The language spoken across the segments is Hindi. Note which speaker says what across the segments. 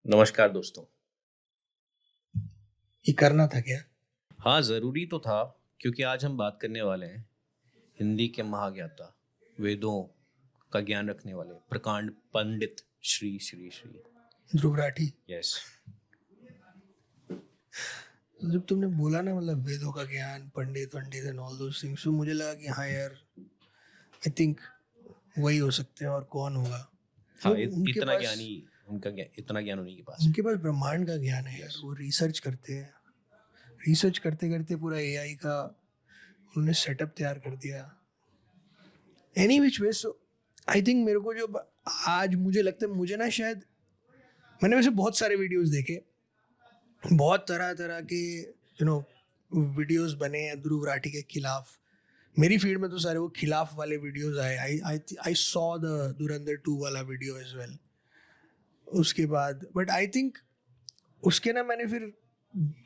Speaker 1: नमस्कार दोस्तों।
Speaker 2: ये करना था क्या?
Speaker 1: हाँ, ज़रूरी तो था क्योंकि आज हम बात करने वाले हैं हिंदी के महाज्ञाता, वेदों का ज्ञान रखने वाले प्रकांड पंडित श्री श्री श्री
Speaker 2: ध्रुव राठी।
Speaker 1: यस।
Speaker 2: जब तुमने बोला ना मतलब वेदों का ज्ञान, पंडित एंड ऑल दोस थिंग्स, तो मुझे लगा कि हाँ यार, आई थिंक वही हो सकते हैं और कौन होगा।
Speaker 1: हाँ,
Speaker 2: उनके
Speaker 1: इतना
Speaker 2: पास
Speaker 1: ज्ञानी इतना ज्ञान उन्हीं के पास है।
Speaker 2: उनके पास ब्रह्मांड का ज्ञान है यार। वो रिसर्च करते हैं, रिसर्च करते करते पूरा एआई का उन्होंने सेटअप तैयार कर दिया। Any which way, so I think मेरे को जो आज मुझे लगता है, मुझे ना शायद मैंने वैसे बहुत सारे वीडियोस देखे, बहुत तरह तरह के वीडियोस बने हैं ध्रुव राठी के खिलाफ। मेरी फीड में तो सारे वो खिलाफ वाले वीडियोस आए। आई सॉ द धुरंधर 2 वाला वीडियो एज वेल। उसके बाद बट आई थिंक उसके ना मैंने फिर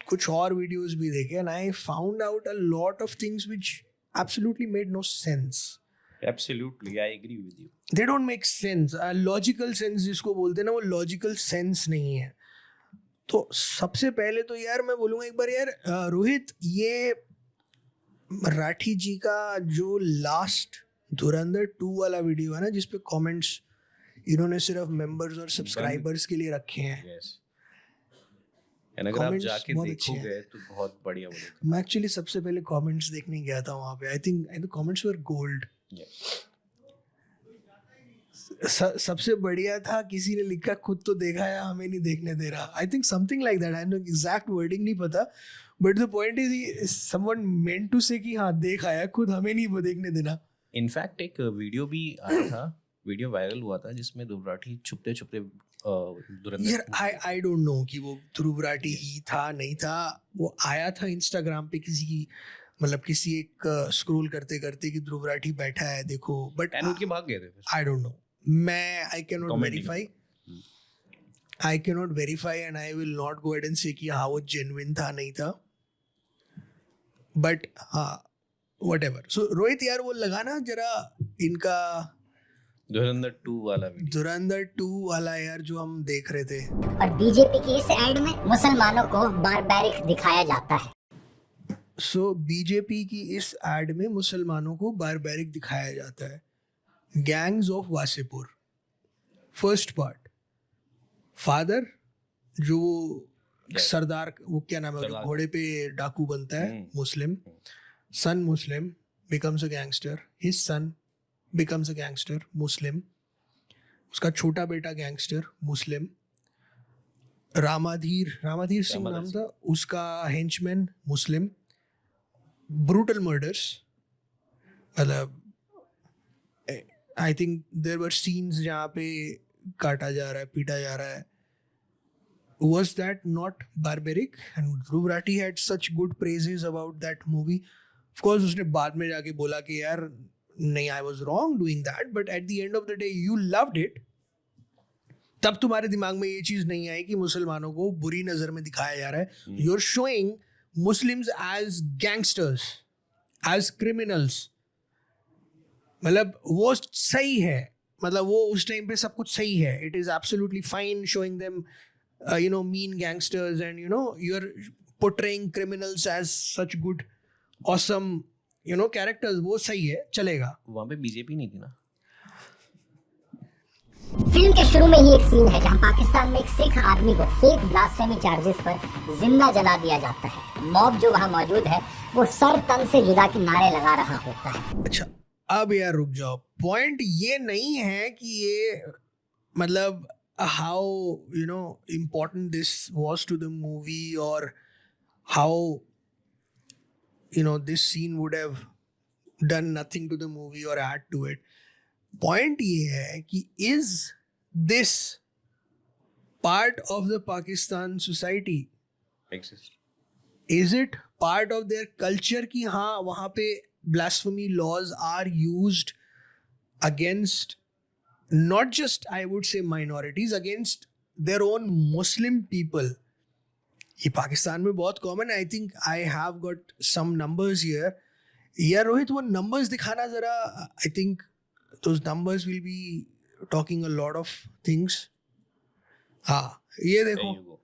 Speaker 2: कुछ और वीडियोस भी देखे and I found out a lot of things which absolutely made no sense.
Speaker 1: Absolutely, I agree with you.
Speaker 2: They don't make sense. Logical sense जिसको बोलते हैं ना, वो लॉजिकल सेंस नहीं है। तो सबसे पहले तो यार मैं बोलूँगा एक बार यार, रोहित, ये राठी जी का जो लास्ट धुरंधर 2 वाला वीडियो है ना, जिसपे कमेंट्स इन्होंने सिर्फ मेंबर्स और सब्सक्राइबर्स के लिए रखे हैं।
Speaker 1: यस, एंड अगर आप
Speaker 2: Comments
Speaker 1: जाके
Speaker 2: बहुत अच्छे
Speaker 1: देखोगे तो बहुत बढ़िया बोलेगा।
Speaker 2: मैं एक्चुअली सबसे पहले कमेंट्स देखने गया था वहाँ पे। I think comments were gold. सबसे बढ़िया था, किसी ने लिखा खुद तो देखा है हमें नहीं देखने दे रहा। I think something like that. I know exact wording नहीं पता, but the point is someone meant to say कि हाँ देख आया, खुद हमें नहीं वो देखने देना।
Speaker 1: इनफैक्ट एक वीडियो भी आया था, वीडियो वायरल हुआ था जिसमें ध्रुव राठी छुपते छुपते
Speaker 2: यार आई डोंट नो कि वो ध्रुव राठी ही था नहीं था। वो आया था इंस्टाग्राम पे किसी की, मतलब किसी एक स्क्रॉल करते करते कि ध्रुव राठी बैठा है देखो, बट
Speaker 1: एंड उनके भाग गए थे फिर।
Speaker 2: आई don't know. I can not verify. I can not verify and I will not go ahead and से कि हाँ वो जेन्युइन था नहीं था, बट हाँ व्हाटएवर। सो रोहित यार, वो लगाना जरा इनका
Speaker 1: धुरंधर 2 वाला वीडियो।
Speaker 2: धुरंधर 2 वाला यार जो हम देख रहे थे।
Speaker 3: और बीजेपी की इस एड में मुसलमानों को बारबैरिक दिखाया जाता है।
Speaker 2: सो बीजेपी की इस एड में मुसलमानों को बारबैरिक दिखाया जाता है। Gangs of Wasseypur, first part. Father जो सरदार, वो क्या नाम है, जो घोड़े पे डाकू बनता है, Muslim. Son Muslim becomes a gangster, his son becomes a gangster Muslim. उसका छोटा बेटा गैंगस्टर मुस्लिम। रामाधीर सिंह नाम था उसका, हेंचमैन मुस्लिम। ब्रूटल मर्डर्स, मतलब I think there were scenes जहाँ पे काटा जा रहा है, पीटा जा रहा है। Was that not barbaric? And Dhruv Rathi had such good praises about that movie. Of course, उसने बाद में जाके बोला कि यार नहीं, I was wrong doing that, but at the end of the day you loved it. तब तुम्हारे दिमाग में ये चीज नहीं आई कि मुसलमानों को बुरी नजर में दिखाया जा रहा है। You're showing Muslims as gangsters, as criminals. मतलब वो सही है, मतलब वो उस टाइम पे सब कुछ सही है। It is absolutely fine showing them mean gangsters and you're portraying criminals as such good awesome characters. वो सही है, चलेगा।
Speaker 1: वहाँ पे बीजेपी नहीं थी ना।
Speaker 3: फिल्म के शुरू में ही एक सीन है जहां पाकिस्तान में एक सिख आदमी को फेक ब्लास्फेमी चार्जेस पर जिंदा जला दिया जाता है। मॉब जो वहां मौजूद है वो सर तन से जुदा के नारे लगा रहा होता है।
Speaker 2: अच्छा, अब यार रुक जाओ। पॉइंट ये नहीं है कि ये मतलब how important this was to the movie or how this scene would have done nothing to the movie or add to it. Point ये है कि is this part of the Pakistan society?
Speaker 1: Exist.
Speaker 2: Is it part of their culture कि हाँ वहाँ पे blasphemy laws are used against not just, I would say, minorities, against their own Muslim people. ये पाकिस्तान में बहुत कॉमन है। I think I have got some numbers here. यार रोहित, वो नंबर्स दिखाना जरा। I think those numbers will be talking a lot of things. हाँ, ये
Speaker 1: There
Speaker 2: देखो
Speaker 1: you go.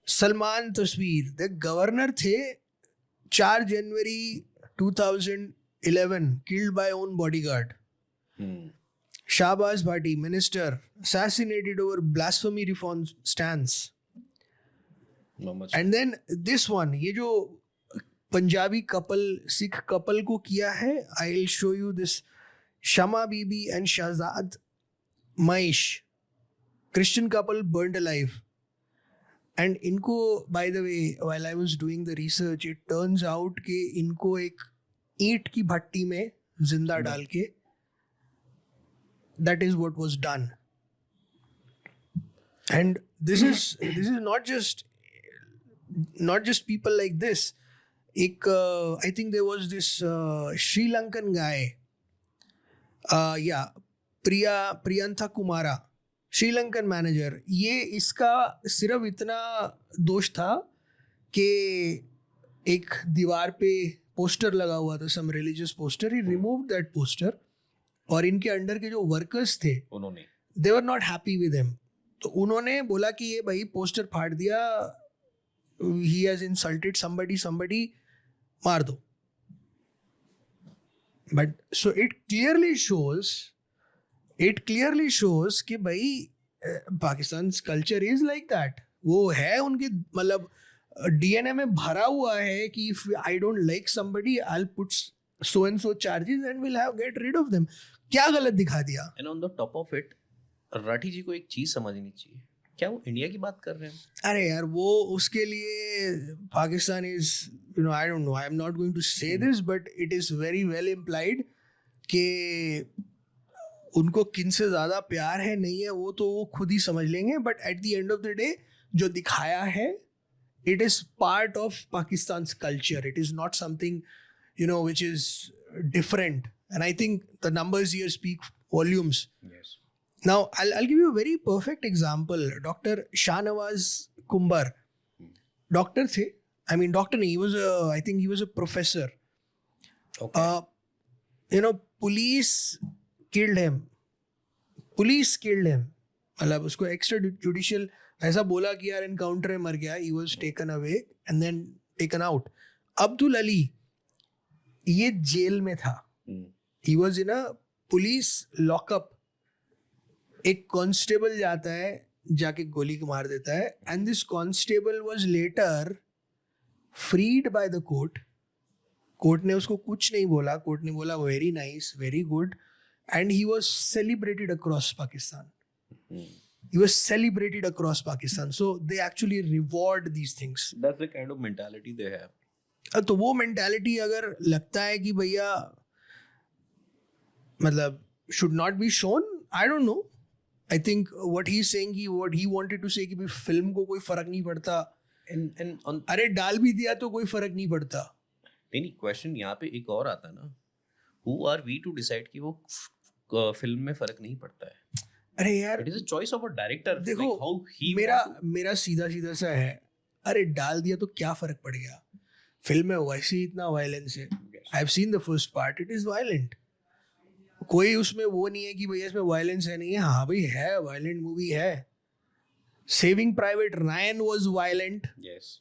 Speaker 2: सलमान तस्वीर द गवर्नर थे 4 जनवरी 2011 killed by own bodyguard.
Speaker 1: Hmm.
Speaker 2: Shahbaz Bhatti, minister, assassinated over blasphemy reform stance.
Speaker 1: Mohammed
Speaker 2: And then this one, ये जो पंजाबी कपल सिख कपल को किया है, I will show you this. Shama Bibi and Shahzad Mahesh, Christian couple burned alive. And इनको by the way while I was doing the research it turns out कि इनको एक ईंट की भट्टी में जिंदा डाल के that is what was done. And this is not just people like this. एक I think there was this Sri Lankan guy, Priyanka Kumara, Sri Lankan manager. ये इसका सिर्फ इतना दोष था कि एक दीवार पे पोस्टर लगा हुआ था, some religious poster. He removed that poster और इनके अंडर के जो वर्कर्स थे
Speaker 1: उन्होंने
Speaker 2: they were not happy with him. तो उन्होंने बोला कि ये भाई पोस्टर फाड़ दिया, ही हैज इंसल्टेड समबडी, मार दो. But so it clearly shows कि भाई Pakistan culture is like that. वो है उनके मतलब डीएनए में भरा हुआ है कि if I don't like somebody I will put so and so charges and will have get rid of them. क्या गलत दिखा दिया.
Speaker 1: And on the top of it Rathi ji को एक चीज समझनी चाहिए, क्या वो इंडिया की बात कर रहे हैं?
Speaker 2: अरे यार वो उसके लिए Pakistan is I don't know, I am not going to say this but it is very well implied कि उनको किन से ज़्यादा प्यार है नहीं है वो तो वो खुद ही समझ लेंगे. But at the end of the day जो दिखाया है it is part of Pakistan culture. It is not something which is different. And I think the numbers here speak volumes.
Speaker 1: Yes.
Speaker 2: Now, I'll give you a very perfect example. Dr. Shahnawaz Kumbar. Doctor थे. I mean, doctor नहीं, I think he was a professor.
Speaker 1: Okay.
Speaker 2: Police killed him. मतलब उसको extra judicial ऐसा बोला कि यार एनकाउंटर में मर गया. He was taken away and then taken out. Abdul Ali ये जेल में था. He was in a police lockup. एक कांस्टेबल जाता है जाके गोली मार देता है and this constable was later freed by the court. Court ने उसको कुछ नहीं बोला. कोर्ट ने बोला very nice, very good, and he was celebrated across Pakistan. He was celebrated across Pakistan. So they actually reward these things.
Speaker 1: That's the kind of mentality they have.
Speaker 2: तो वो मेंटालिटी अगर लगता है कि भैया मतलब should not be shown, I don't know. I think what he's saying, what he wanted to say कि भाई फिल्म को कोई फर्क नहीं पड़ता.
Speaker 1: And on
Speaker 2: अरे डाल भी दिया तो कोई फर्क नहीं पड़ता.
Speaker 1: नहीं क्वेश्चन यहाँ पे एक और आता है ना, who are we to decide कि वो फिल्म में फर्क नहीं पड़ता है?
Speaker 2: अरे यार
Speaker 1: It is a choice of a director.
Speaker 2: देखो
Speaker 1: like how he
Speaker 2: मेरा सीधा सा है, अरे डाल दिया तो क्या फर्क पड़ गया. फिल्म में वैसे ही इतना वायलेंस है. I have seen the first part, it is violent. कोई उसमें वो नहीं है कि भैया इसमें वायलेंस है नहीं है. हाँ भाई है, वायलेंट मूवी है. Saving private Ryan was violent.
Speaker 1: Yes.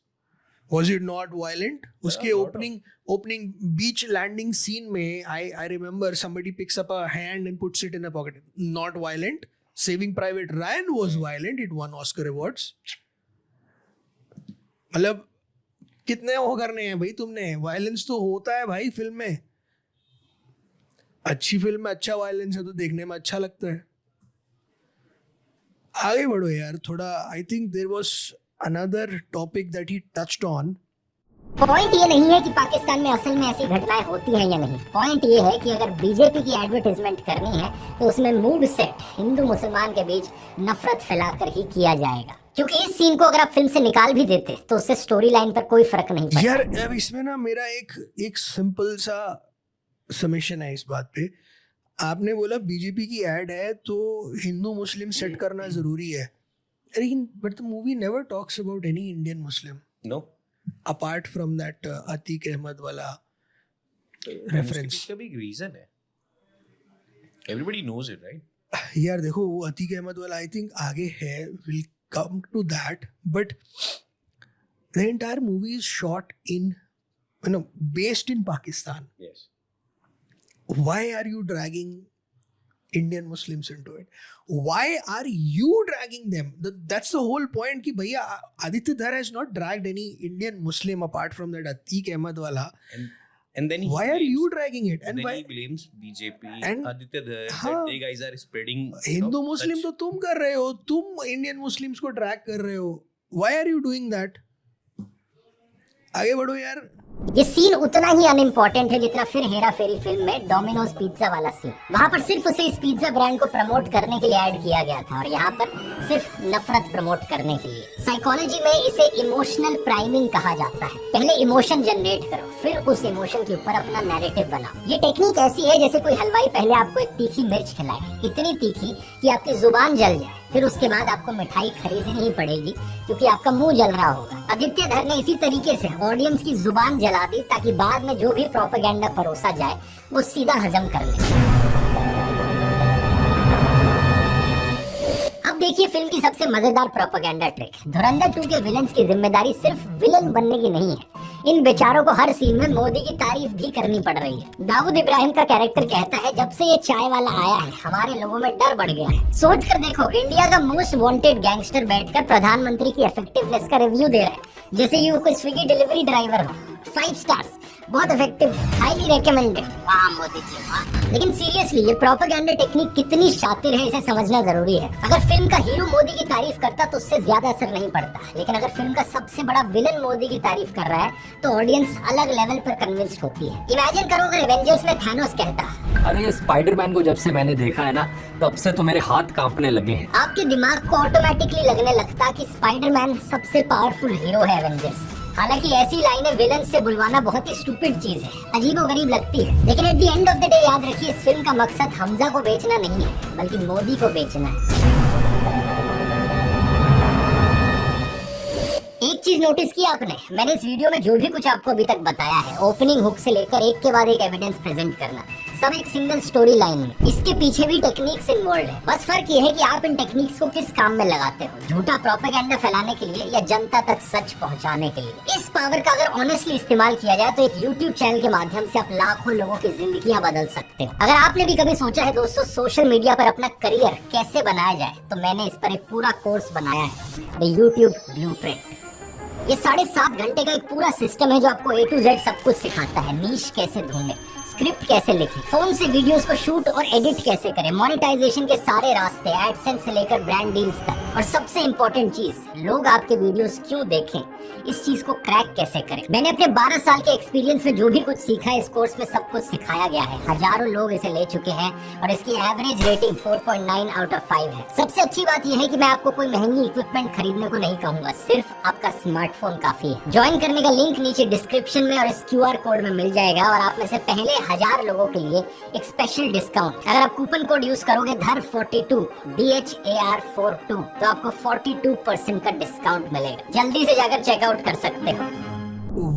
Speaker 2: Was it not violent? उसके
Speaker 1: lot
Speaker 2: opening beach landing scene में I remember somebody picks up a hand and puts it in a pocket. Not violent. Saving Private Ryan was violent. It won Oscar awards. मतलब कितने वो करने हैं भाई तुमने. वायलेंस तो होता है भाई फिल्म में. अच्छी फिल्म में अच्छा वायलेंस है तो देखने में अच्छा लगता है. आगे बढ़ो यार थोड़ा. I think there was another topic that he touched on.
Speaker 3: Point ये नहीं है कि पाकिस्तान में असल में ऐसी घटनाएं होती हैं या नहीं. पॉइंट ये है कि अगर बीजेपी की एडवर्टाइजमेंट करनी है तो उसमें मूड सेट हिंदू मुसलमान के बीच नफरत फैलाकर ही किया जाएगा. क्योंकि इस सीन को अगर आप फिल्म से निकाल भी देते तो उससे स्टोरी लाइन पर कोई फर्क नहीं पड़ता.
Speaker 2: यार अब इसमें ना मेरा एक सिंपल सा समेशन है इस बात पे. आपने बोला बीजेपी की एड है तो हिंदू मुस्लिम सेट करना जरूरी है. लेकिन but the movie never talks about any Indian Muslim
Speaker 1: No.
Speaker 2: Apart from that Atiq Ahmed वाला रेफरेंस.
Speaker 1: उसका भी एक रीजन है. Everybody knows it, right?
Speaker 2: यार देखो वो अतीक अहमद वाला आई थिंक आगे है. Will come to that, but the entire movie is shot in, based in Pakistan.
Speaker 1: Yes.
Speaker 2: Why are you dragging Indian Muslims into it? Why are you dragging them? That's the whole point. Ki bhaiya, Aditya Dhar has not dragged any Indian Muslim apart from that Atiq Ahmed wala.
Speaker 1: And then
Speaker 2: why are you dragging it? And
Speaker 1: then
Speaker 2: why
Speaker 1: he blames BJP,
Speaker 2: And-
Speaker 1: Aditya Dhar,
Speaker 2: हाँ,
Speaker 1: that they guys are spreading
Speaker 2: Hindu Muslim तो तुम कर रहे हो, तुम इंडियन मुस्लिम्स को ड्रैग कर रहे हो. Why are you doing that? आगे बढ़ो यार.
Speaker 3: ये सीन उतना ही अनइम्पोर्टेंट है जितना फिर हेरा फेरी फिल्म में डोमिनोज पिज्जा वाला सीन. वहाँ पर सिर्फ उसे इस पिज्जा ब्रांड को प्रमोट करने के लिए ऐड किया गया था और यहाँ पर सिर्फ नफरत प्रमोट करने के लिए. साइकोलॉजी में इसे इमोशनल प्राइमिंग कहा जाता है. पहले इमोशन जनरेट करो, फिर उस इमोशन के ऊपर अपना नैरेटिव बनाओ. ये टेक्निक ऐसी है जैसे कोई हलवाई पहले आपको एक तीखी मिर्च खिलाए, इतनी तीखी कि आपकी जुबान जल जाए, फिर उसके बाद आपको मिठाई खरीदनी ही पड़ेगी क्योंकि आपका मुंह जल रहा होगा. आदित्य धर ने इसी तरीके से ऑडियंस की जुबान जला दी ताकि बाद में जो भी प्रोपेगेंडा परोसा जाए वो सीधा हजम कर ले. अब देखिए फिल्म की सबसे मजेदार प्रोपेगेंडा ट्रिक. धुरंधर 2 के विलन्स की जिम्मेदारी सिर्फ विलन बनने की नहीं है, इन बेचारों को हर सीन में मोदी की तारीफ भी करनी पड़ रही है. दाऊद इब्राहिम का कैरेक्टर कहता है जब से ये चाय वाला आया है हमारे लोगों में डर बढ़ गया है. सोच कर देखो, इंडिया का मोस्ट वांटेड गैंगस्टर बैठकर प्रधानमंत्री की इफेक्टिवनेस का रिव्यू दे रहा है जैसे ये वो कोई स्विगी डिलीवरी ड्राइवर हो. 5 स्टार्स, बहुत इफेक्टिव, हाईली रिकमेंडेड. वाह मोदी जी वाह. लेकिन सीरियसली ये प्रोपेगेंडा टेक्निक कितनी शातिर है इसे समझना जरूरी है. अगर फिल्म का हीरो मोदी की तारीफ करता तो उससे ज्यादा असर नहीं पड़ता, लेकिन अगर फिल्म का सबसे बड़ा विलन मोदी की तारीफ कर रहा है तो ऑडियंस अलग लेवल पर कन्विंस्ड होती है. इमेजिन करो अगर एवेंजर्स में थानोस कहता,
Speaker 4: अरे ये स्पाइडरमैन को जब से मैंने देखा है ना तब से तो मेरे हाथ कांपने लगे हैं.
Speaker 3: आपके दिमाग को ऑटोमेटिकली लगने लगता कि स्पाइडरमैन सबसे पावरफुल हीरो है एवेंजर्स. हालांकि ऐसी लाइनें विलन से बुलवाना बहुत ही स्टूपिड चीज है, अजीबोगरीब लगती है, लेकिन eight the end of the day याद रखिए इस फिल्म का मकसद हमजा को बेचना नहीं है बल्कि मोदी को बेचना है. एक चीज नोटिस की आपने, मैंने इस वीडियो में जो भी कुछ आपको अभी तक बताया है, ओपनिंग हुक से लेकर एक के बाद एक एविडेंस प्रेजेंट करना, सब एक सिंगल स्टोरी लाइन में. इसके पीछे भी टेक्निक्स इन्वॉल्व है. बस फर्क ये है कि आप इन टेक्निक्स को किस काम में लगाते हो, झूठा प्रोपेगेंडा फैलाने के लिए या जनता तक सच पहुंचाने के लिए. इस पावर का अगर ऑनेस्टली इस्तेमाल किया जाए तो एक यूट्यूब चैनल के माध्यम से आप लाखों लोगों की जिंदगियां बदल सकते हो. अगर आपने भी कभी सोचा है दोस्तों सोशल मीडिया पर अपना करियर कैसे बनाया जाए, तो मैंने इस पर एक पूरा कोर्स बनाया है, द यूट्यूब ब्लूप्रिंट. ये 7.5 घंटे का एक पूरा सिस्टम है जो आपको A to Z सब कुछ सिखाता है. नीश कैसे ढूंढे, स्क्रिप्ट कैसे लिखें, फोन से वीडियोस को शूट और एडिट कैसे करें, मोनेटाइजेशन के सारे रास्ते, एडसेंस से लेकर ब्रांड डील्स तक, और सबसे इम्पोर्टेंट चीज, लोग आपके वीडियोस क्यों देखें, इस चीज को क्रैक कैसे करें. मैंने अपने 12 साल के एक्सपीरियंस में जो भी कुछ सीखा है इस कोर्स में सब कुछ सिखाया गया है. हजारों लोग इसे ले चुके हैं और इसकी एवरेज रेटिंग 4.9 आउट ऑफ 5 है. सबसे अच्छी बात यह है कि मैं आपको कोई महंगी इक्विपमेंट खरीदने को नहीं कहूंगा, सिर्फ आपका स्मार्टफोन काफी है. ज्वाइन करने का लिंक नीचे डिस्क्रिप्शन में और इस QR कोड में मिल जाएगा और आप में से पहले 1000 लोगों के लिए एक स्पेशल डिस्काउंट. अगर आप कूपन कोड यूज करोगे धर42 DHAR42 तो आपको 42% का डिस्काउंट मिलेगा. जल्दी से जाकर चेकआउट कर सकते हो.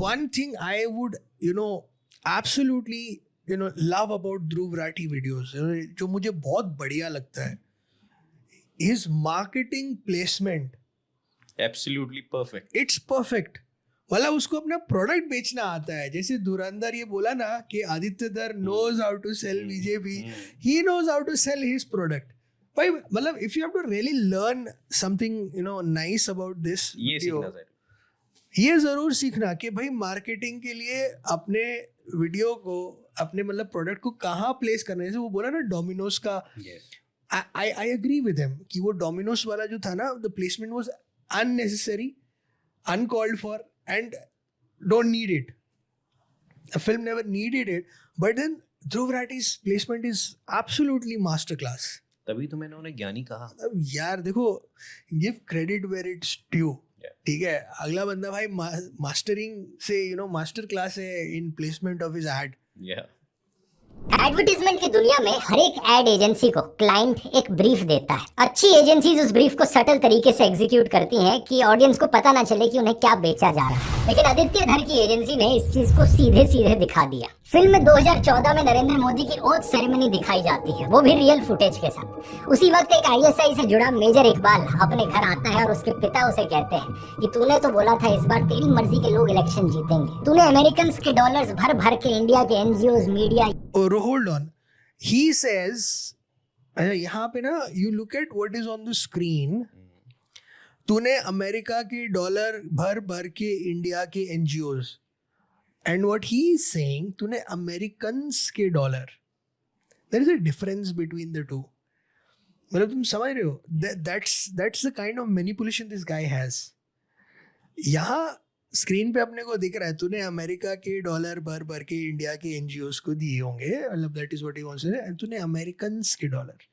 Speaker 2: One thing I would, absolutely, love about Dhruv Rathi videos, जो मुझे बहुत बढ़िया लगता है, his marketing placement.
Speaker 1: Absolutely perfect.
Speaker 2: It's perfect. मतलब उसको अपना प्रोडक्ट बेचना आता है. जैसे धुरंधर ये बोला ना कि आदित्य धर knows how to sell BJP, he knows how to sell his product. भाई मतलब if you have to really learn something nice about this
Speaker 1: ये
Speaker 2: video,
Speaker 1: सीखना सर.
Speaker 2: ये जरूर सीखना कि भाई मार्केटिंग के लिए अपने वीडियो को, अपने मतलब प्रोडक्ट को कहाँ प्लेस करना है. जैसे वो बोला ना डोमिनोज का, आई एग्री विद हिम कि वो डोमिनोज वाला जो था ना, the placement was unnecessary, uncalled for and don't need it. The film never needed it, but then Dhruv Rathi's placement is absolutely masterclass.
Speaker 1: तभी तो मैंने उन्हें ज्ञानी कहा.
Speaker 2: अब यार देखो, give credit where it's due. ठीक है, अगला बंदा भाई मास्टरिंग से मास्टर क्लास है in placement of his ad.
Speaker 3: Advertisement की दुनिया में हर एक एड एजेंसी को क्लाइंट एक ब्रीफ देता है. अच्छी एजेंसीज उस ब्रीफ को सटल तरीके से एग्जीक्यूट करती हैं कि ऑडियंस को पता ना चले कि उन्हें क्या बेचा जा रहा है. लेकिन आदित्य धर की एजेंसी ने इस चीज को सीधे सीधे दिखा दिया. फिल्म में 2014 में नरेंद्र मोदी की ओथ सेरेमनी दिखाई जाती है, वो भी रियल फुटेज के साथ। उसी वक्त एक आईएसआई से जुड़ा मेजर इकबाल अपने घर आता है और उसके पिता उसे कहते हैं कि तूने तो बोला था इस बार तेरी मर्जी के लोग इलेक्शन जीतेंगे, तूने अमेरिकन के डॉलर्स भर भर के इंडिया के एनजीओज, मीडिया।
Speaker 2: और होल्ड ऑन, ही सेज, यहाँ पे ना you look at what is on the screen, तूने अमेरिका के डॉलर भर भर के इंडिया के NGOs, and what he is saying तूने अमेरिकन्स के dollar. There is a difference between the two. मतलब तुम समझ रहे हो, that's the kind of manipulation this guy has. यहाँ स्क्रीन पे अपने को दिख रहा है तूने अमेरिका के डॉलर भर भर के इंडिया के एनजीओज को दिए होंगे, मतलब that is what he wants to say, and तूने अमेरिकन्स के डॉलर।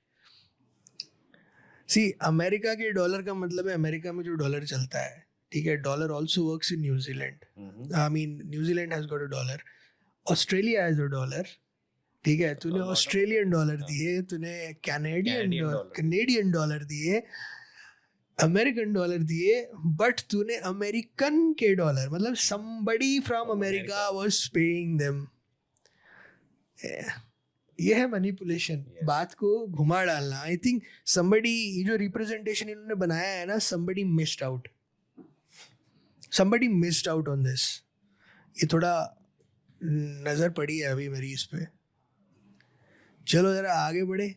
Speaker 2: सी, अमेरिका के डॉलर का मतलब है अमेरिका में जो डॉलर चलता है, ठीक है। Dollar also works in New Zealand, I mean New Zealand has got a dollar, Australia has a dollar, ठीक है। तूने ऑस्ट्रेलियन डॉलर दिए, तूने कैनेडियन डॉलर दिए, अमेरिकन डॉलर दिए, बट तूने अमेरिकन के डॉलर, मतलब somebody from America was paying them. ये है मैनिपुलेशन, बात को घुमा डालना। आई थिंक somebody, ये जो रिप्रेजेंटेशन इन्होंने बनाया है ना, somebody missed out on this। ये थोड़ा नजर पड़ी है अभी मेरी इस पे। चलो जरा आगे बढ़े।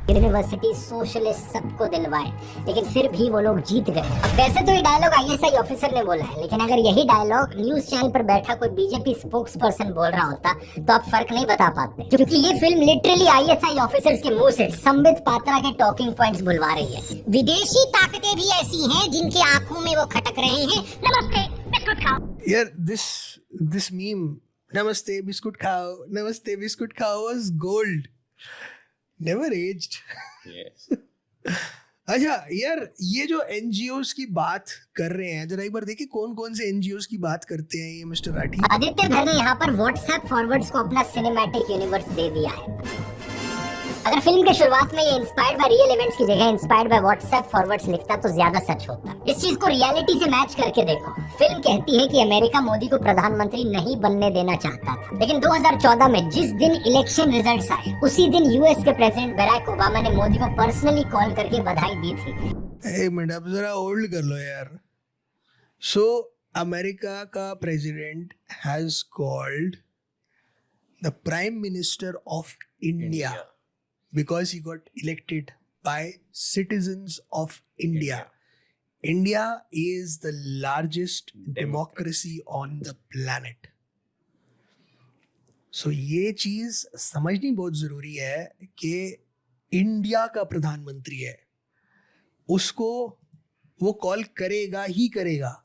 Speaker 3: यूनिवर्सिटी सोशलिस्ट सबको दिलवाए, लेकिन फिर भी वो लोग जीत गए। अब वैसे तो ये डायलॉग आईएसआई ऑफिसर ने बोला है, लेकिन अगर यही डायलॉग न्यूज चैनल पर बैठा कोई बीजेपी स्पोक्स पर्सन बोल रहा होता तो आप फर्क नहीं बता पाते, क्योंकि ये फिल्म लिटरली आईएसआई ऑफिसर्स के मुंह से संबित पात्रा के टॉकिंग पॉइंट्स बुलवा रही है। विदेशी ताकतें भी ऐसी हैं जिनकी आंखों में वो खटक रहे हैं। नमस्ते बिस्कुट खाओ।
Speaker 2: यार दिस मीम, नमस्ते बिस्कुट खाओ, नमस्ते बिस्कुट खाओ, वाज गोल्ड, नेवर एज्ड। अच्छा यार, ये जो एनजीओस की बात कर रहे हैं, जरा एक बार देखिए कौन कौन से एनजीओस की बात करते हैं ये मिस्टर राठी।
Speaker 3: आदित्य घर ने यहाँ पर व्हाट्सएप फॉरवर्ड्स को अपना सिनेमैटिक यूनिवर्स दे दिया है। अगर फिल्म के शुरुआत में ये इंस्पायर्ड बाय रियल इवेंट्स की जगह इंस्पायर्ड बाय व्हाट्सएप फॉरवर्ड्स लिखता तो ज्यादा सच होता। इस चीज को रियलिटी से मैच करके देखो। फिल्म कहती है कि अमेरिका मोदी को प्रधानमंत्री नहीं बनने देना चाहता था, लेकिन 2014 में जिस दिन इलेक्शन रिजल्ट्स आए, उसी दिन यूएस के प्रेसिडेंट बराक ओबामा ने मोदी को पर्सनली कॉल करके बधाई दी थी।
Speaker 2: एक मिनट, अब जरा होल्ड कर लो यार। सो अमेरिका का president has called the prime minister of India because he got elected by citizens of India. India is the largest democracy on the planet. So ये चीज समझनी बहुत जरूरी है कि इंडिया का प्रधानमंत्री है, उसको वो कॉल करेगा ही करेगा।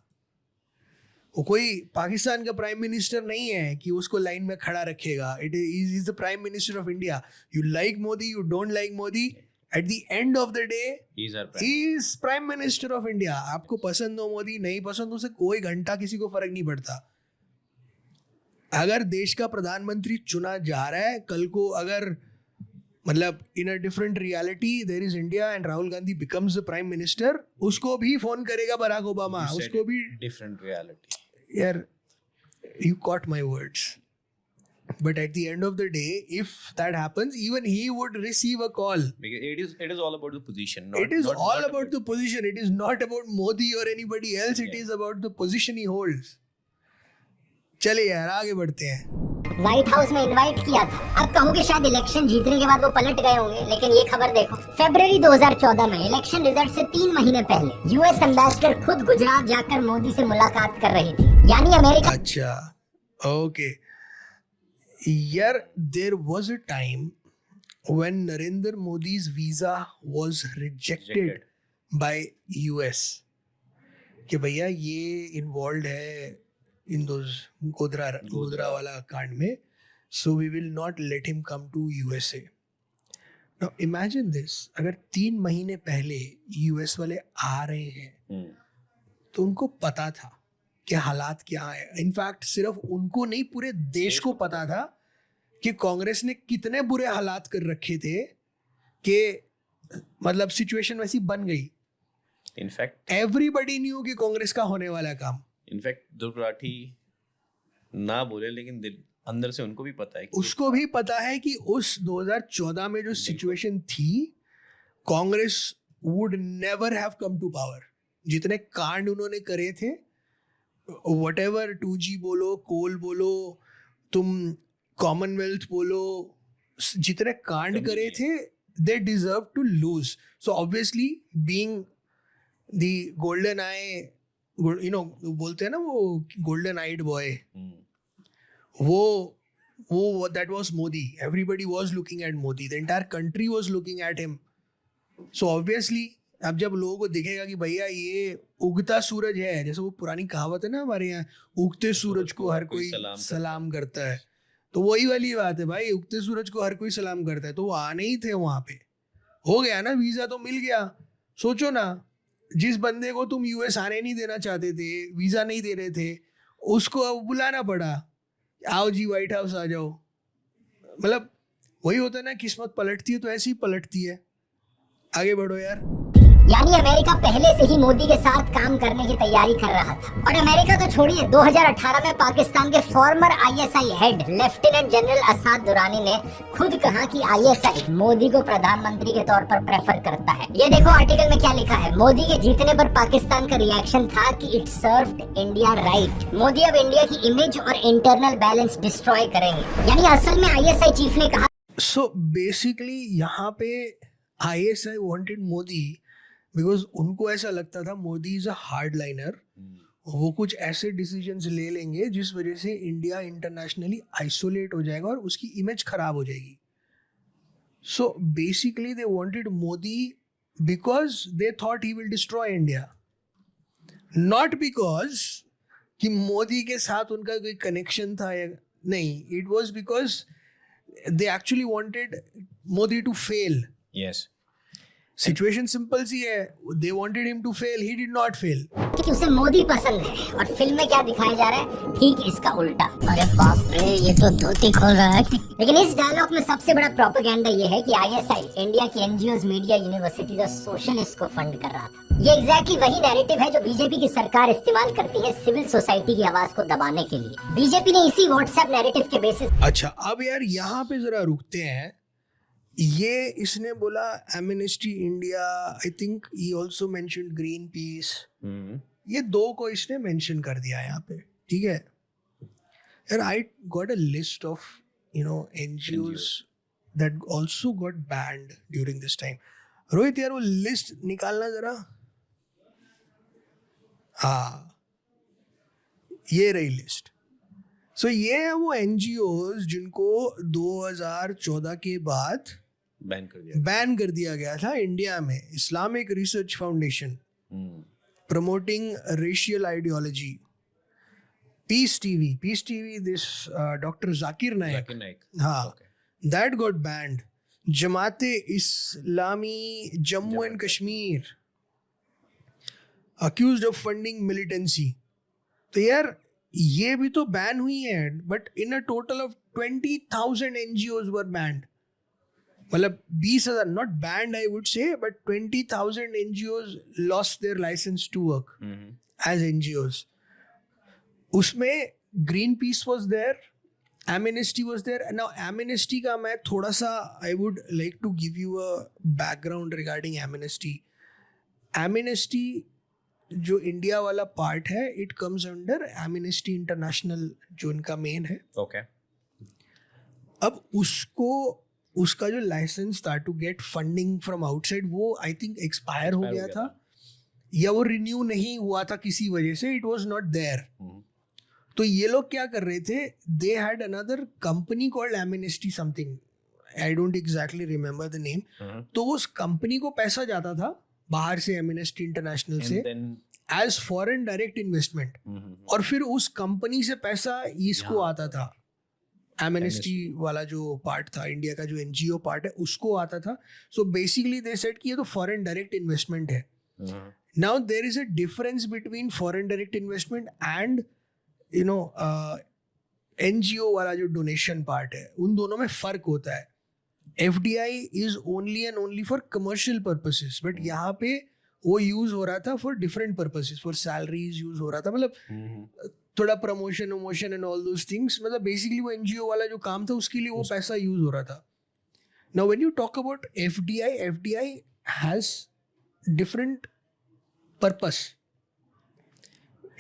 Speaker 2: वो कोई पाकिस्तान का प्राइम मिनिस्टर नहीं है कि उसको लाइन में खड़ा रखेगा। It is the prime minister of India. You like Modi, you don't like Modi, eight the end of the day he is prime minister of India. आपको पसंद हो मोदी, नहीं पसंद उसे कोई घंटा किसी को फर्क नहीं पड़ता। अगर देश का प्रधानमंत्री चुना जा रहा है, कल को अगर मतलब in a different reality there is India and Rahul Gandhi becomes the prime minister, उसको भी फोन करेगा बराक ओबामा, उसको भी
Speaker 1: डिफरेंट रियलिटी।
Speaker 2: यार, you caught my words. But at the end of the day, if that happens, even he would receive a call.
Speaker 1: Because it is all about the position.
Speaker 2: It is all about the position. It is not about Modi or anybody else. It is about the position he holds. चलिए यार आगे बढ़ते हैं।
Speaker 3: व्हाइट हाउस में इनवाइट किया था। अब कहोगे शायद इलेक्शन जीतने के बाद वो पलट गए होंगे, लेकिन ये खबर देखो। फरवरी 2014 में इलेक्शन रिजल्ट से 3 महीने पहले यूएस एम्बेसडर खुद गुजरात जाकर मोदी से मुलाकात कर रही थी, यानी अमेरिका।
Speaker 2: अच्छा, ओके यार, there was a time when Narendra Modi's visa was rejected by US कि भैया ये इन्वॉल्व है in those गोधरा वाला कांड में, so we will not let him come to USA. Now imagine this, अगर 3 महीने पहले यूएस वाले आ रहे हैं तो उनको पता था कि हालात क्या है। इनफैक्ट सिर्फ उनको नहीं, पूरे देश को पता था कि कांग्रेस ने कितने बुरे हालात कर रखे थे कि मतलब सिचुएशन वैसी बन गई।
Speaker 1: इनफैक्ट
Speaker 2: एवरीबडी न्यू कि कांग्रेस का होने वाला काम।
Speaker 1: इनफैक्ट ध्रुव राठी ना बोले, लेकिन अंदर से उनको भी पता है कि
Speaker 2: उसको भी पता है कि उस 2014 में जो सिचुएशन थी, Congress would never have come to power. जितने कांड उन्होंने करे थे, व्हाटएवर 2G बोलो, कोल बोलो, तुम कॉमनवेल्थ बोलो, जितने कांड करे थे, they deserve to lose. So obviously being the golden eye, you know, बोलते हैं ना वो golden eyed boy, वो that was Modi. Everybody was looking at Modi. The entire country was looking at him. So obviously अब जब लोगों को दिखेगा कि भैया ये उगता सूरज है, जैसे वो पुरानी कहावत है ना हमारे यहाँ, उगते सूरज को हर कोई सलाम करता है, तो वही वाली बात है भाई, उगते सूरज को हर कोई सलाम करता है. तो वो आने ही थे वहां पे, हो गया ना, वीजा तो मिल गया. सोचो ना, जिस बंदे को तुम यूएस आने नहीं देना चाहते थे, वीजा नहीं दे रहे थे, उसको अब बुलाना पड़ा, आओ जी व्हाइट हाउस आ जाओ. मतलब वही होता है ना, किस्मत पलटती है तो ऐसे ही पलटती है. आगे बढ़ो यार.
Speaker 3: यानी अमेरिका पहले से ही मोदी के साथ काम करने की तैयारी कर रहा था. और अमेरिका तो छोड़िए, 2018 में पाकिस्तान के former ISI head lieutenant general Asad Durrani ने खुद कहा कि आईएसआई मोदी को प्रधानमंत्री के तौर पर प्रेफर करता है. ये देखो आर्टिकल में क्या लिखा है. मोदी के जीतने पर पाकिस्तान का रिएक्शन था कि it served India right. Modi अब इंडिया की इमेज और इंटरनल बैलेंस डिस्ट्रॉय करेंगे. यानी असल में आईएसआई चीफ ने कहा.
Speaker 2: सो बेसिकली यहाँ पे आईएसआई वांटेड मोदी बिकॉज उनको ऐसा लगता था Modi is a hard liner. वो कुछ ऐसे डिसीजंस ले लेंगे जिस वजह से इंडिया इंटरनेशनली आइसोलेट हो जाएगा और उसकी इमेज खराब हो जाएगी. So basically they wanted Modi because they thought he will destroy India, not because कि मोदी के साथ उनका कोई कनेक्शन था या नहीं. It was because they actually wanted Modi to fail.
Speaker 1: Yes,
Speaker 2: situation simple सी है, they wanted him to fail, he did not fail.
Speaker 3: कि उसे मोदी पसंद है. और फिल्म में क्या दिखाया जा रहा है, ठीक इसका उल्टा. अरे बाप रे, ये तो धोती खोल रहा है. लेकिन इस डायलॉग में सबसे बड़ा प्रोपेगेंडा ये है कि आईएसआई इंडिया की एनजीओज, मीडिया, यूनिवर्सिटीज और सोशलिस्ट को फंड कर रहा था. ये एग्जैक्टली वही नैरेटिव है जो बीजेपी की सरकार इस्तेमाल करती है सिविल सोसाइटी की आवाज को दबाने के लिए. बीजेपी ने इसी व्हाट्सएप नैरेटिव के बेसिस.
Speaker 2: अच्छा, अब यार यहाँ पे जरा रुकते हैं. ये इसने बोला एमनेस्टी इंडिया, आई थिंक ही आल्सो मेंशन्ड ग्रीन पीस. ये दो को इसने मेंशन कर दिया यहाँ पे, ठीक है यार. I got a list of NGOs that also got banned during this time. Rohit यार वो लिस्ट निकालना जरा. हाँ, ये रही लिस्ट. सो ये है वो NGOs जिनको 2014 के बाद बैन कर दिया गया था इंडिया में. Islamic research foundation, promoting racial ideology, peace TV, this doctor Zakir Naik, हाँ, that got banned. Jamaate Islami Jammu and Kashmir accused of funding militancy. तो यार ये भी तो बैन हुई है, but in a total of 20,000 NGOs were banned. मतलब 20,000, not banned I would say, but 20,000 NGOs lost their license to work as NGOs. उसमें Greenpeace was there, Amnesty was there. Now Amnesty का मैं थोड़ा सा I would like to give you a background regarding Amnesty. Amnesty जो इंडिया वाला पार्ट है, it comes under Amnesty International, जो इनका मेन है.
Speaker 1: ओके.
Speaker 2: अब उसका जो लाइसेंस था to get funding from outside, वो आई थिंक एक्सपायर हो गया था या वो रिन्यू नहीं हुआ था किसी वजह से. It was not there. तो ये लोग क्या कर रहे थे, they had another company called Amnesty something, I don't exactly remember the name. तो उस कंपनी को पैसा जाता था बाहर से, एमनेस्टी इंटरनेशनल से, एज फॉरेन डायरेक्ट इन्वेस्टमेंट. और फिर उस कंपनी से पैसा इसको आता था, एमनेस्टी वाला जो पार्ट था, इंडिया का जो NGO पार्ट है, उसको आता था. सो बेसिकली दे सेड कि ये तो फॉरेन डायरेक्ट इन्वेस्टमेंट है. Now there is a difference between foreign direct investment and NGO वाला जो डोनेशन पार्ट है. उन दोनों में फर्क होता है. FDI is only and only for commercial purposes, but यहाँ पे वो यूज हो रहा था for different purposes, for salaries use हो रहा था, मतलब थोड़ा प्रमोशन वमोशन एंड ऑल दोस थिंग्स, मतलब बेसिकली वो एनजीओ वाला जो काम था उसके लिए वो पैसा यूज हो रहा था. Now when you talk about FDI has different purpose.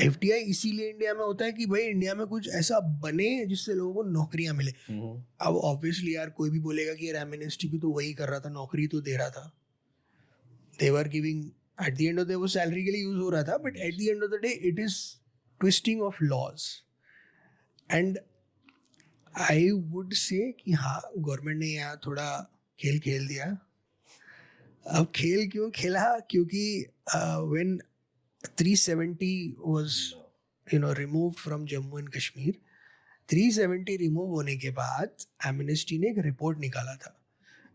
Speaker 2: FDI इसीलिए इंडिया में होता है कि भाई इंडिया में कुछ ऐसा बने जिससे लोगों को नौकरियां मिले. अब ऑब्वियसली यार कोई भी बोलेगा कि यार एमएनएसटी भी तो वही कर रहा था, नौकरी तो दे रहा था. They were giving at the end of the day, वो सैलरी के लिए यूज हो रहा था, but at the end of the day it is twisting of laws. And I would say कि हाँ गवर्नमेंट ने यहाँ थोड़ा खेल खेल दिया. अब खेल क्यों खेला, क्योंकि when 370 was removed from Jammu and Kashmir, 370 remove होने के बाद एमनेस्टी ने एक रिपोर्ट निकाला था.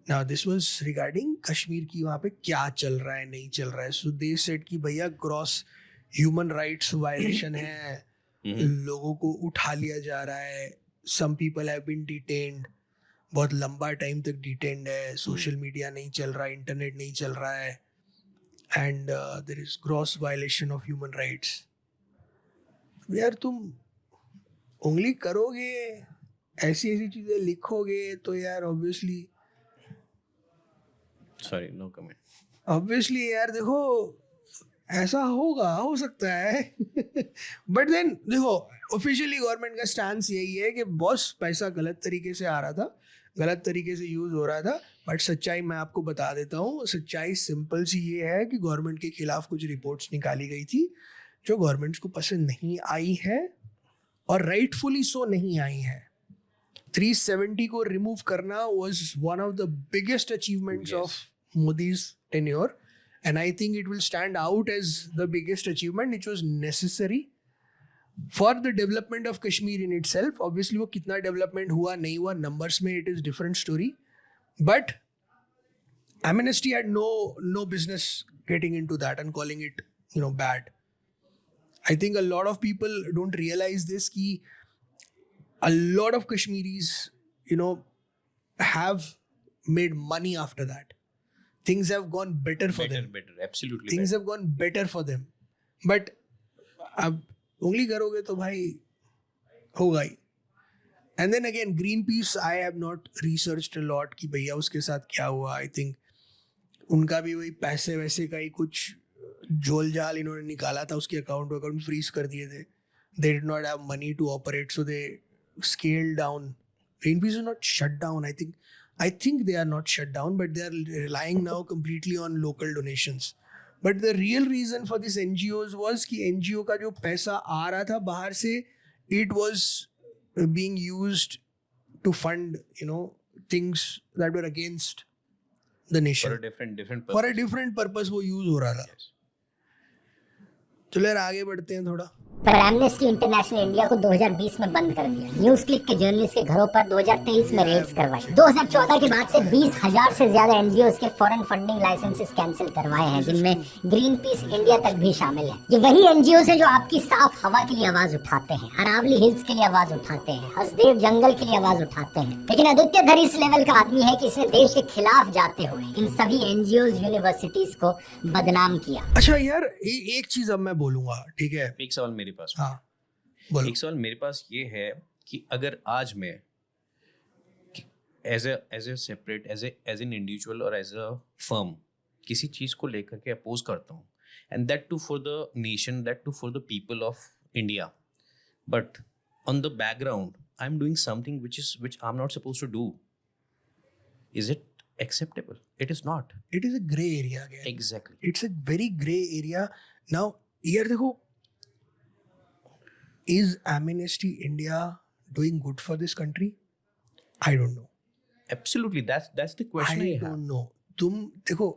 Speaker 2: Now this was regarding Kashmir की वहाँ पे क्या चल रहा है नहीं चल रहा है. सो दे सेड कि भैया ग्रॉस ह्यूमन राइट्स वायलेशन है, लोगों को उठा लिया जा रहा है, some people have been detained, बहुत लंबा टाइम तक डिटेन्ड है, सोशल मीडिया नहीं चल रहा है, इंटरनेट नहीं चल रहा है, and there is gross violation of human rights. यार तुम उंगली करोगे, ऐसी ऐसी चीजें लिखोगे तो यार obviously
Speaker 1: sorry no comment.
Speaker 2: Obviously यार देखो ऐसा हो सकता है. बट देन देखो ऑफिशियली गवर्नमेंट का स्टैंस यही है कि बॉस पैसा गलत तरीके से आ रहा था, गलत तरीके से यूज हो रहा था. बट सच्चाई मैं आपको बता देता हूँ, सच्चाई सिंपल सी ये है कि गवर्नमेंट के खिलाफ कुछ रिपोर्ट्स निकाली गई थी जो गवर्नमेंट को पसंद नहीं आई है और राइटफुली सो नहीं आई है. 370 को रिमूव करना was one of the biggest achievements of Modi's tenure, and I think it will stand out as the biggest achievement which was necessary for the development of Kashmir in itself. Obviously वो कितना डेवलपमेंट हुआ नहीं हुआ नंबर्स में it is different story, but amnesty had no business getting into that and calling it bad. I think a lot of people don't realize this ki a lot of Kashmiris have made money after that. Things have gone better for them.
Speaker 1: Absolutely
Speaker 2: Things
Speaker 1: better.
Speaker 2: have gone better for them, but अब उंगली करोगे तो भाई होगा ही. And then again, Greenpeace, I have not researched a lot कि भैया उसके साथ क्या हुआ. I think उनका भी वही पैसे वैसे का ही कुछ झोल झाल इन्होंने निकाला था, उसके अकाउंट फ्रीज कर दिए थे. They did not have money to operate, so they scaled down. Greenpeace is not shut down. I think they are not shut down, but they are relying now completely on local donations. But the real reason for this NGOs was कि NGO का जो पैसा आ रहा था बाहर से, it was being used to fund things that were against the nation
Speaker 1: For a different purpose.
Speaker 2: for a different purpose वो यूज हो रहा था. चलो यार आगे बढ़ते हैं थोड़ा.
Speaker 3: पर एमनेस्टी इंटरनेशनल इंडिया को 2020 में बंद कर दिया. न्यूज क्लिक के जर्नलिस्ट के घरों पर 2023 में रेड्स करवाई. 2014 के बाद से 20,000 से ज्यादा एनजीओ के फॉरेन फंडिंग लाइसेंसेस कैंसिल करवाए हैं, जिनमें ग्रीन पीस इंडिया तक भी शामिल है. ये वही एनजीओ है जो आपकी साफ हवा के लिए आवाज उठाते हैं, अरावली हिल्स के लिए आवाज उठाते हैं, हसदेव जंगल के लिए आवाज उठाते हैं. लेकिन आदित्य धर इस लेवल का आदमी है कि इसने देश के खिलाफ जाते हुए इन सभी एनजीओ यूनिवर्सिटीज को बदनाम किया.
Speaker 2: अच्छा यार एक चीज अब मैं बोलूंगा, ठीक है?
Speaker 1: एक सवाल मेरे पास.
Speaker 2: हाँ बोलो.
Speaker 1: एक सवाल मेरे पास ये है कि अगर आज मैं as a separate as an individual और एज अ फर्म किसी चीज़ को लेकर के अपोज करता हूँ, and that too for the nation, that too for the people of India, but on the background I am doing something which I am not suppose to do, is it acceptable? It is not.
Speaker 2: It is a gray area again.
Speaker 1: Exactly.
Speaker 2: It's a very gray area. Now here देखो, is Amnesty India doing good for this country? I don't know.
Speaker 1: Absolutely. That's the question I have.
Speaker 2: don't know. तुम देखो,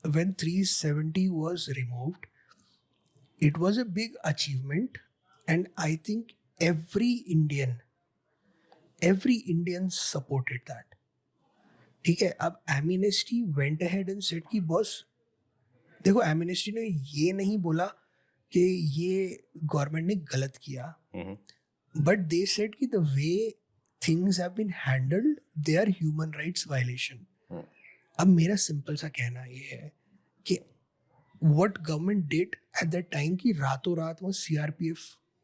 Speaker 2: when 370 was removed, it was a big achievement, and I think every Indian supported that. ठीक है. अब Amnesty went ahead and said कि बॉस देखो, Amnesty ने ये नहीं बोला कि ये गवर्नमेंट ने गलत किया, बट दे सेड कि the way things have been handled they are human rights violation. अब मेरा सिंपल सा कहना ये है कि what government did at that time कि रातों रात वो CRPF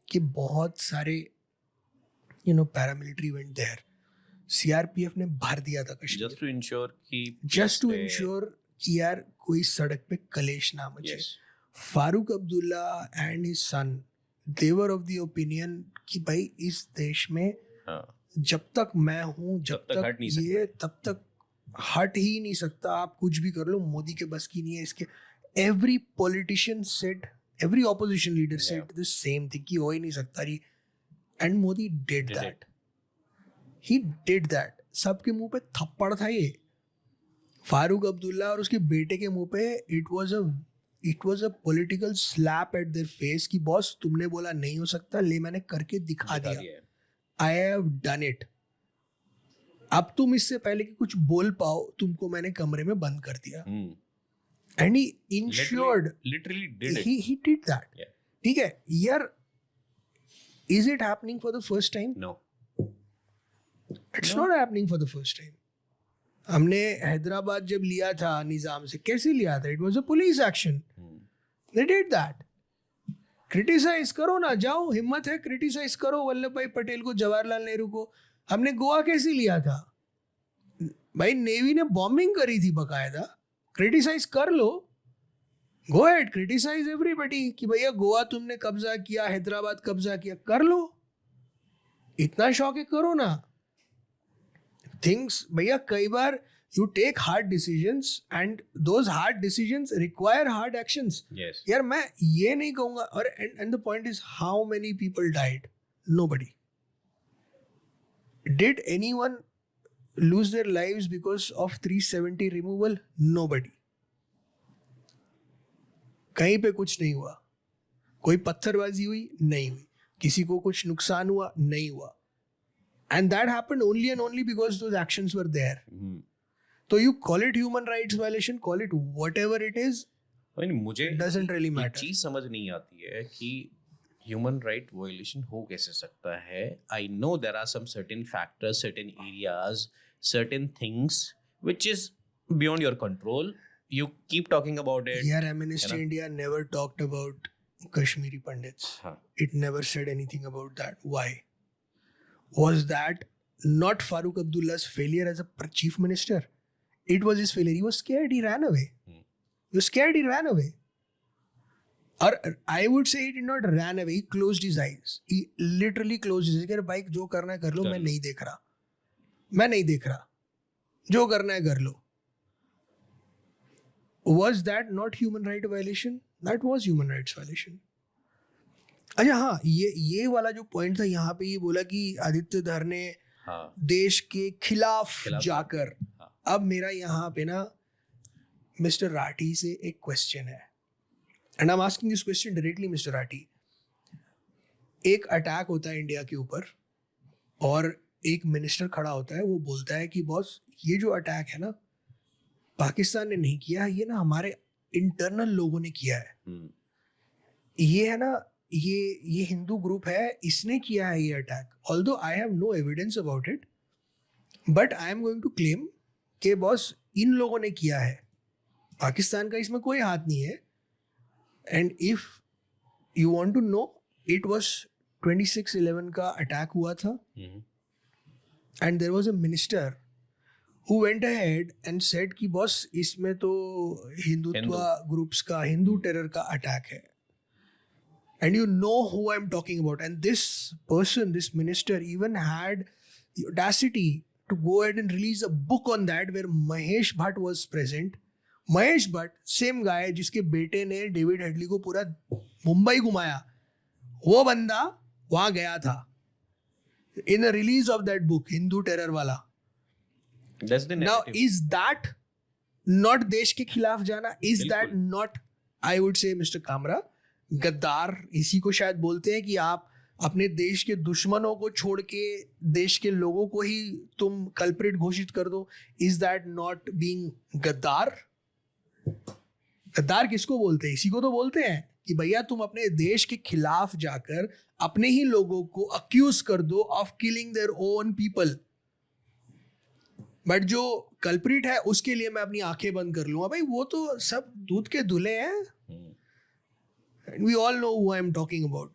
Speaker 2: के बहुत सारे paramilitary went there. CRPF ने भर दिया था कश्मीर
Speaker 1: just to ensure कि
Speaker 2: just to ensure कि यार कोई सड़क पे कलेश ना मचे.
Speaker 1: yes
Speaker 2: Farooq Abdullah and his son, they were of the opinion कि भाई इस देश में
Speaker 1: हाँ
Speaker 2: जब तक मैं हूँ जब
Speaker 1: तक हट
Speaker 2: तक
Speaker 1: नहीं
Speaker 2: ये तब तक हट ही नहीं सकता. आप कुछ भी कर लो, मोदी के बस की नहीं है इसके. Every politician said, every opposition leader said the same thing कि हो ही नहीं सकता रही. And Modi did
Speaker 1: Did
Speaker 2: that.
Speaker 1: it.
Speaker 2: He did that. सबके मुंह पे थप्पड़ था ये. फारूक अब्दुल्ला और उसके बेटे के मुंह पे it was a political slap at their face कि बॉस तुमने बोला नहीं हो सकता, ले मैंने करके दिखा
Speaker 1: बता
Speaker 2: दिया.
Speaker 1: दिया है.
Speaker 2: I have done it. अब तुम इससे पहले कि कुछ बोल पाओ तुमको मैंने कमरे में बंद कर दिया. And he insured,
Speaker 1: literally did it.
Speaker 2: he did that.
Speaker 1: Yeah.
Speaker 2: ठीक है यार. Is it happening for the first time?
Speaker 1: No.
Speaker 2: It's not happening for the first time. हमने हैदराबाद जब लिया था निजाम से, कैसे लिया था? It was a police action. They did that. Criticize करो ना, जाओ, हिम्मत है क्रिटिसाइज करो वल्लभ भाई पटेल को, जवाहरलाल नेहरू को. हमने गोवा कैसे लिया था भाई? नेवी ने बॉम्बिंग करी थी बकायदा. क्रिटिसाइज कर लो, गो हेड, क्रिटिसाइज एवरीबॉडी कि भैया गोवा तुमने कब्जा किया, हैदराबाद कब्जा किया, कर लो. इतना शौक है, करो ना. थिंग्स भैया कई बार you take hard decisions and those hard decisions require hard actions.
Speaker 1: Yes.
Speaker 2: यार मैं ये नहीं कहूँगा. और and the point is how many people died? Nobody. Did anyone lose their lives because of 370 removal? Nobody. कहीं पे कुछ नहीं हुआ. कोई पत्थरबाजी हुई? नहीं हुई. किसी को कुछ नुकसान हुआ? नहीं हुआ. And that happened only and only because those actions were there. So you call it human rights violation, call it whatever it is.
Speaker 1: नहीं, मुझे
Speaker 2: doesn't really
Speaker 1: एक
Speaker 2: matter.
Speaker 1: चीज समझ नहीं आती है कि ह्यूमन राइट वायलेशन हो कैसे सकता है. I know there are some certain factors, certain areas, certain things which is beyond your control. You keep talking about it.
Speaker 2: Yeah, Amnesty India never talked about Kashmiri Pandits.
Speaker 1: हाँ.
Speaker 2: It never said anything about that. Why? Was that not Farooq Abdullah's failure as a chief minister? It was his failure. He was scared. He ran away. He was scared. He ran away. Or I would say he did not run away. He closed his eyes. He literally closed his eyes. कि भाई जो करना है कर लो, मैं नहीं देख रहा. मैं नहीं देख रहा. जो करना है कर लो. Was that not human right violation? That was human rights violation. अच्छा हाँ, ये वाला जो पॉइंट था यहाँ पे, ये बोला कि आदित्य धर ने देश के खिलाफ जाकर. अब मेरा यहाँ पे ना मिस्टर राठी से एक क्वेश्चन है, and I am asking this question directly mister Rathi. एक अटैक होता है इंडिया के ऊपर और एक मिनिस्टर खड़ा होता है, वो बोलता है कि बॉस ये जो अटैक है ना पाकिस्तान ने नहीं किया, ये ना हमारे इंटरनल लोगों ने किया है. ये है ना, ये हिंदू ग्रुप है, इसने किया है ये attack. Although I have no evidence about it, but I am going to claim कि बॉस इन लोगों ने किया है, पाकिस्तान का इसमें कोई हाथ नहीं है. And if you want to know, it was 26/11 का अटैक हुआ था, and there was a minister who went ahead and said कि बॉस इसमें तो हिंदुत्व ग्रुप्स का, हिंदू टेरर का अटैक है. And you know who I'm talking about. And this person, this minister, even had the audacity to go ahead and release a book on that where Mahesh Bhatt was present. Mahesh Bhatt, same guy जिसके बेटे ने डेविड हेडली को पूरा मुंबई घुमाया, वो बंदा वहाँ गया था in the release of that book, Hindu terror वाला.
Speaker 1: That's the
Speaker 2: Now,
Speaker 1: narrative.
Speaker 2: is that not देश के खिलाफ जाना? Is that not, I would say, Mr. Kamra, गद्दार? इसी को शायद बोलते हैं कि आप अपने देश के दुश्मनों को छोड़ के देश के लोगों को ही तुम कल्प्रिट घोषित कर दो. Is that not being गद्दार? गद्दार किसको बोलते हैं? इसी को तो बोलते हैं कि भैया तुम अपने देश के खिलाफ जाकर अपने ही लोगों को अक्यूज कर दो of killing their own people. But जो कल्प्रिट है उसके लिए मैं अपनी आंखें बंद कर लूंगा. भाई वो तो सब दूध के धुले हैं. And we all know who I'm talking about.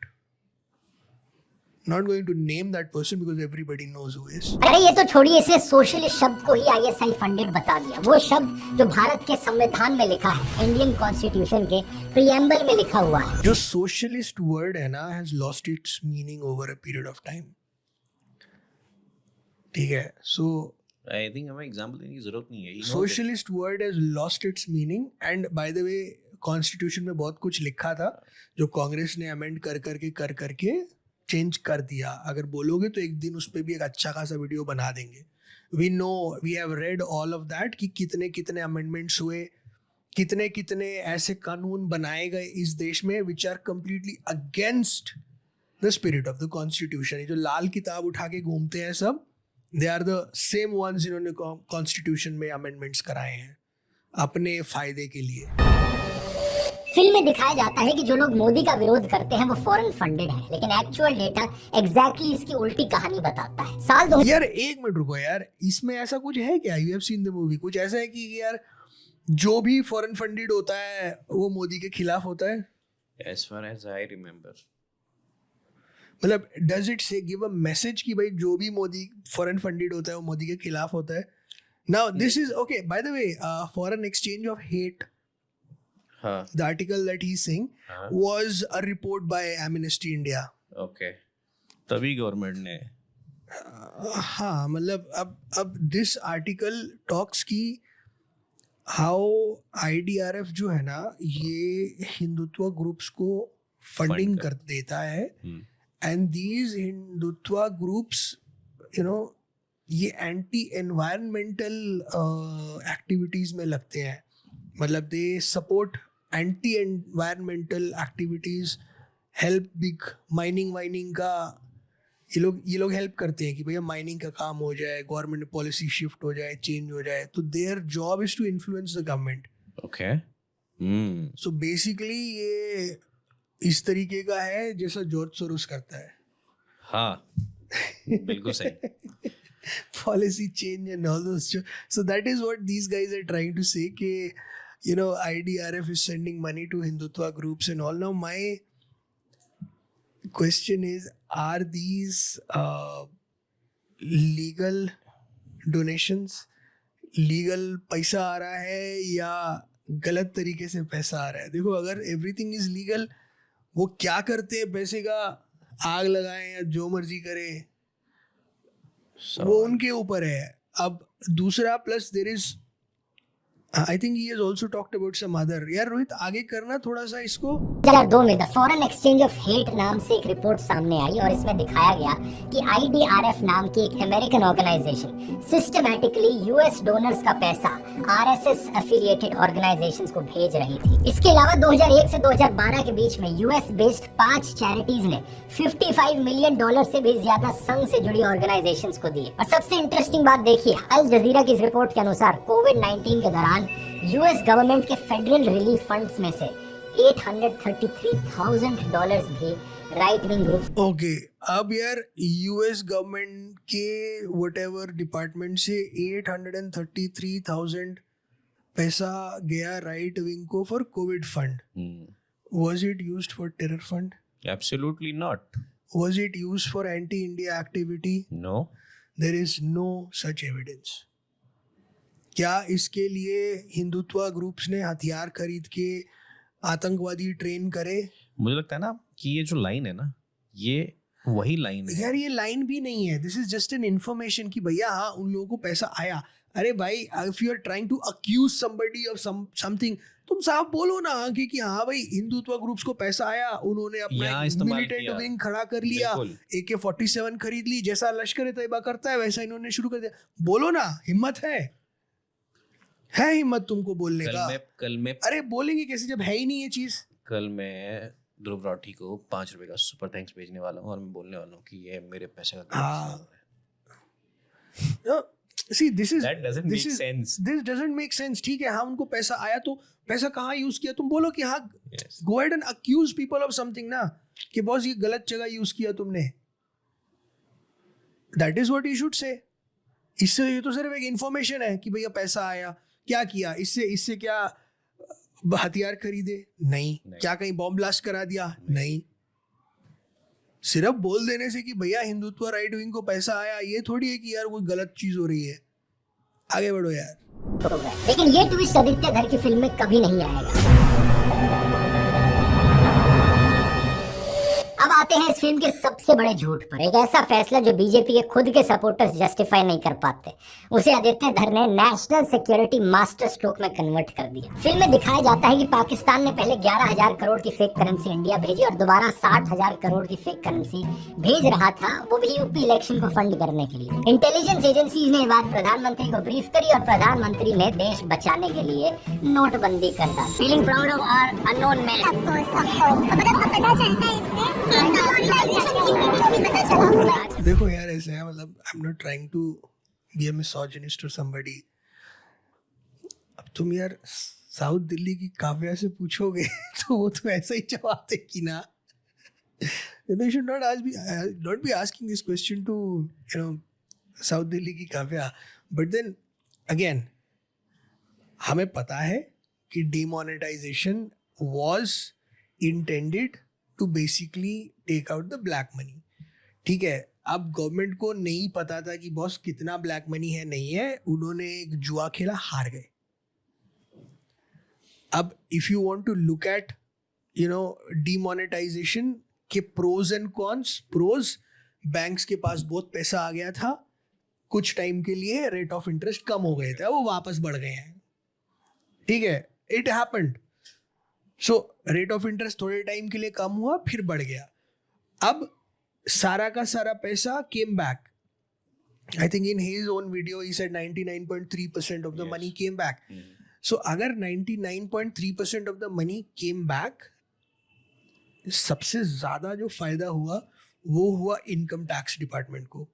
Speaker 2: Not going to name that person because everybody knows who is.
Speaker 3: अरे ये तो छोड़िए, इसे सोशलिस्ट शब्द को ही ISI फंडेड बता दिया। वो शब्द जो भारत के संविधान में लिखा है, इंडियन कॉन्स्टिट्यूशन के प्रीएम्बल में लिखा हुआ है।
Speaker 2: जो सोशलिस्ट वर्ड है ना has lost its meaning over a period of time. ठीक है, so
Speaker 1: I think हमें एग्जांपल देने की जरूरत नहीं है. You know
Speaker 2: socialist word has lost its meaning. And bye the way constitution में बहुत कुछ लिखा था जो कांग्रेस ने अमेंड कर करके चेंज कर दिया. अगर बोलोगे तो एक दिन उस पर भी एक अच्छा खासा वीडियो बना देंगे. We know, we have read all of that कि कितने कितने अमेंडमेंट्स हुए, कितने कितने ऐसे कानून बनाए गए इस देश में which are completely against the spirit of the constitution. जो लाल किताब उठा के घूमते हैं सब, they are the same ones जिन्होंने कॉन्स्टिट्यूशन में अमेंडमेंट्स कराए हैं अपने फायदे के लिए.
Speaker 3: फिल्म में दिखाया जाता है कि जो लोग मोदी का विरोध करते हैं वो फॉरेन फंडेड हैं, लेकिन एक्चुअल डेटा एग्जैक्टली इसकी उल्टी कहानी बताता है. साल 2000
Speaker 2: यार एक मिनट रुको यार, इसमें ऐसा कुछ है क्या? You have seen the movie. कुछ ऐसा है कि यार जो भी फॉरेन फंडेड होता है वो मोदी के खिलाफ होता है?
Speaker 1: as far as I remember.
Speaker 2: मतलब डज इट से गिव अ मैसेज कि भाई जो भी मोदी फॉरेन फंडेड होता है वो मोदी के खिलाफ होता है? Now this is okay. Bye the way, foreign exchange of hate,
Speaker 1: हाँ.
Speaker 2: the article that he's saying was a report by Amnesty India.
Speaker 1: Okay. तभी गवर्नमेंट ने
Speaker 2: हाँ, मतलब अब दिस आर्टिकल टॉक्स की हाउ IDRF जो है ना ये हिंदुत्व ग्रुप्स को फंडिंग कर देता है. And these Hindutva groups you know ये एंटी एनवायरमेंटल एक्टिविटीज में लगते हैं. मतलब they support anti environmental activities, help big mining का ये लोग हेल्प करते हैं कि भैया माइनिंग का काम हो जाए, गवर्नमेंट पॉलिसी शिफ्ट हो जाए, चेंज हो जाए. तो their job is to influence the government.
Speaker 1: Okay.
Speaker 2: So basically ये इस तरीके का है जैसा जॉर्ज सोरोस करता है.
Speaker 1: हाँ, बिल्कुल सही.
Speaker 2: Policy change and all those. So that is what these guys are trying to say कि you know IDRF is sending money to Hindutva groups and all. Now my question is, are these legal donations? Legal पैसा आ रहा है या गलत तरीके से पैसा आ रहा है? देखो, अगर एवरीथिंग इज लीगल, वो क्या करते हैं पैसे का, आग लगाएं या जो मर्जी करे, वो उनके ऊपर है. अब दूसरा plus there is I think he has also talked about some other. यार रोहित आगे करना थोड़ा सा इसको.
Speaker 3: 2002 में the foreign exchange of hate नाम से एक रिपोर्ट सामने आई और इसमें दिखाया गया कि IDRF नाम की एक American organization systematically US donors का पैसा RSS एफिलिएटेड ऑर्गेनाइजेशंस को भेज रही थी. इसके अलावा 2001 से 2012 के बीच में US बेस्ड 5 चैरिटीज ने $55 मिलियन से भी ज्यादा संघ से जुड़ी ऑर्गेनाइजेशंस को दिए. और सबसे इंटरेस्टिंग बात देखिए, अल जजीरा की इस रिपोर्ट के अनुसार कोविड-19 के दौरान US गवर्नमेंट के फेडरल रिलीफ फंड्स में से $833,000 भी राइट विंग ग्रुप.
Speaker 2: ओके, अब यार US गवर्नमेंट के व्हाटएवर डिपार्टमेंट से 833,000 पैसा गया राइट विंग को for Covid fund. Was it used for terror fund?
Speaker 1: Absolutely not.
Speaker 2: Was it used for anti-India activity?
Speaker 1: No.
Speaker 2: There is no such evidence. क्या इसके लिए हिंदुत्व ग्रुप्स ने हथियार खरीद के आतंकवादी ट्रेन करे?
Speaker 1: मुझे लगता है ना कि ये जो लाइन है ना, ये वही लाइन है.
Speaker 2: यार ये लाइन भी नहीं है. This is just an information कि भैया हाँ उन लोगों को पैसा आया. अरे भाई, if you are trying to accuse somebody of something, तुम साफ बोलो ना कि हाँ भाई हिंदुत्व ग्रुप्स को पैसा आया, उन्होंने अपना मिलिटेंट विंग खड़ा कर लिया, AK-47 खरीद ली, जैसा लश्कर तैयबा करता है वैसा इन्होंने शुरू कर दिया. बोलो ना, हिम्मत है हिम्मत तुमको बोलने का.
Speaker 1: कल में
Speaker 2: अरे बोलेंगे कैसे जब है ही नहीं ये चीज.
Speaker 1: कल मैं ध्रुव राठी को ₹5 का सुपर थैंक्स भेजने वाला हूँ और मैं बोलने वाला हूँ कि ये मेरे पैसे का
Speaker 2: See, this doesn't make sense. ठीक है, हाँ उनको पैसा आया तो पैसा कहाँ यूज किया तुम बोलो कि हाँ. Go ahead and accuse people of something ना, कि बॉस ये गलत जगह यूज किया तुमने. That is what you should say. इससे ये तो सिर्फ एक इंफॉर्मेशन है कि भैया पैसा आया, क्या किया इससे क्या हथियार खरीदे? नहीं। क्या कहीं बॉम्ब ब्लास्ट करा दिया? नहीं। सिर्फ बोल देने से कि भैया हिंदुत्व राइट विंग को पैसा आया, ये थोड़ी है कि यार कोई गलत चीज हो रही है। आगे बढ़ो यार।
Speaker 3: लेकिन ये ट्विस्ट आदित्य धर की फिल्म में कभी नहीं आएगा। अब आते हैं इस फिल्म के सबसे बड़े झूठ पर। एक ऐसा फैसला जो बीजेपी के खुद के सपोर्टर्स जस्टिफाई नहीं कर पाते, उसे आदित्य धर ने नेशनल सिक्योरिटी मास्टर स्ट्रोक में कन्वर्ट कर दिया। फिल्म में दिखाया जाता है कि पाकिस्तान ने पहले 11,000 करोड़ की फेक करेंसी इंडिया भेजी और दोबारा 60,000 करोड़ की फेक करेंसी भेज रहा था, वो भी यूपी इलेक्शन को फंड करने के लिए। इंटेलिजेंस एजेंसीज ने ये बात प्रधानमंत्री को ब्रीफ करी और प्रधानमंत्री ने देश बचाने के लिए नोटबंदी कर दी। Feeling proud of our unknown man.
Speaker 2: देखो यार ऐसे है, मतलब I am not trying to be a misogynist और समबडी। अब तुम यार साउथ दिल्ली की काव्या से पूछोगे तो वो तो ऐसा ही जवाब देगी ना। You should not be asking this question to south Delhi की काव्या। बट देन अगेन हमें पता है कि demonetisation was intended to basically take out the black money. ठीक है, अब गवर्नमेंट को नहीं पता था कि बॉस कितना ब्लैक मनी है नहीं है, उन्होंने एक जुआ खेला, हार गए। अब if you want to look at demonetization के pros and cons, pros banks के पास बहुत पैसा आ गया था, कुछ टाइम के लिए रेट ऑफ इंटरेस्ट कम हो गए थे, वो वापस बढ़ गए हैं। ठीक है, it happened. So rate of interest थोड़े टाइम के लिए कम हुआ, फिर बढ़ गया। अब सारा का सारा पैसा came back. I think in his own video he said 99.3% of the money came back. So अगर 99.3% of the money came back, सबसे ज्यादा जो फायदा हुआ वो हुआ इनकम टैक्स डिपार्टमेंट को।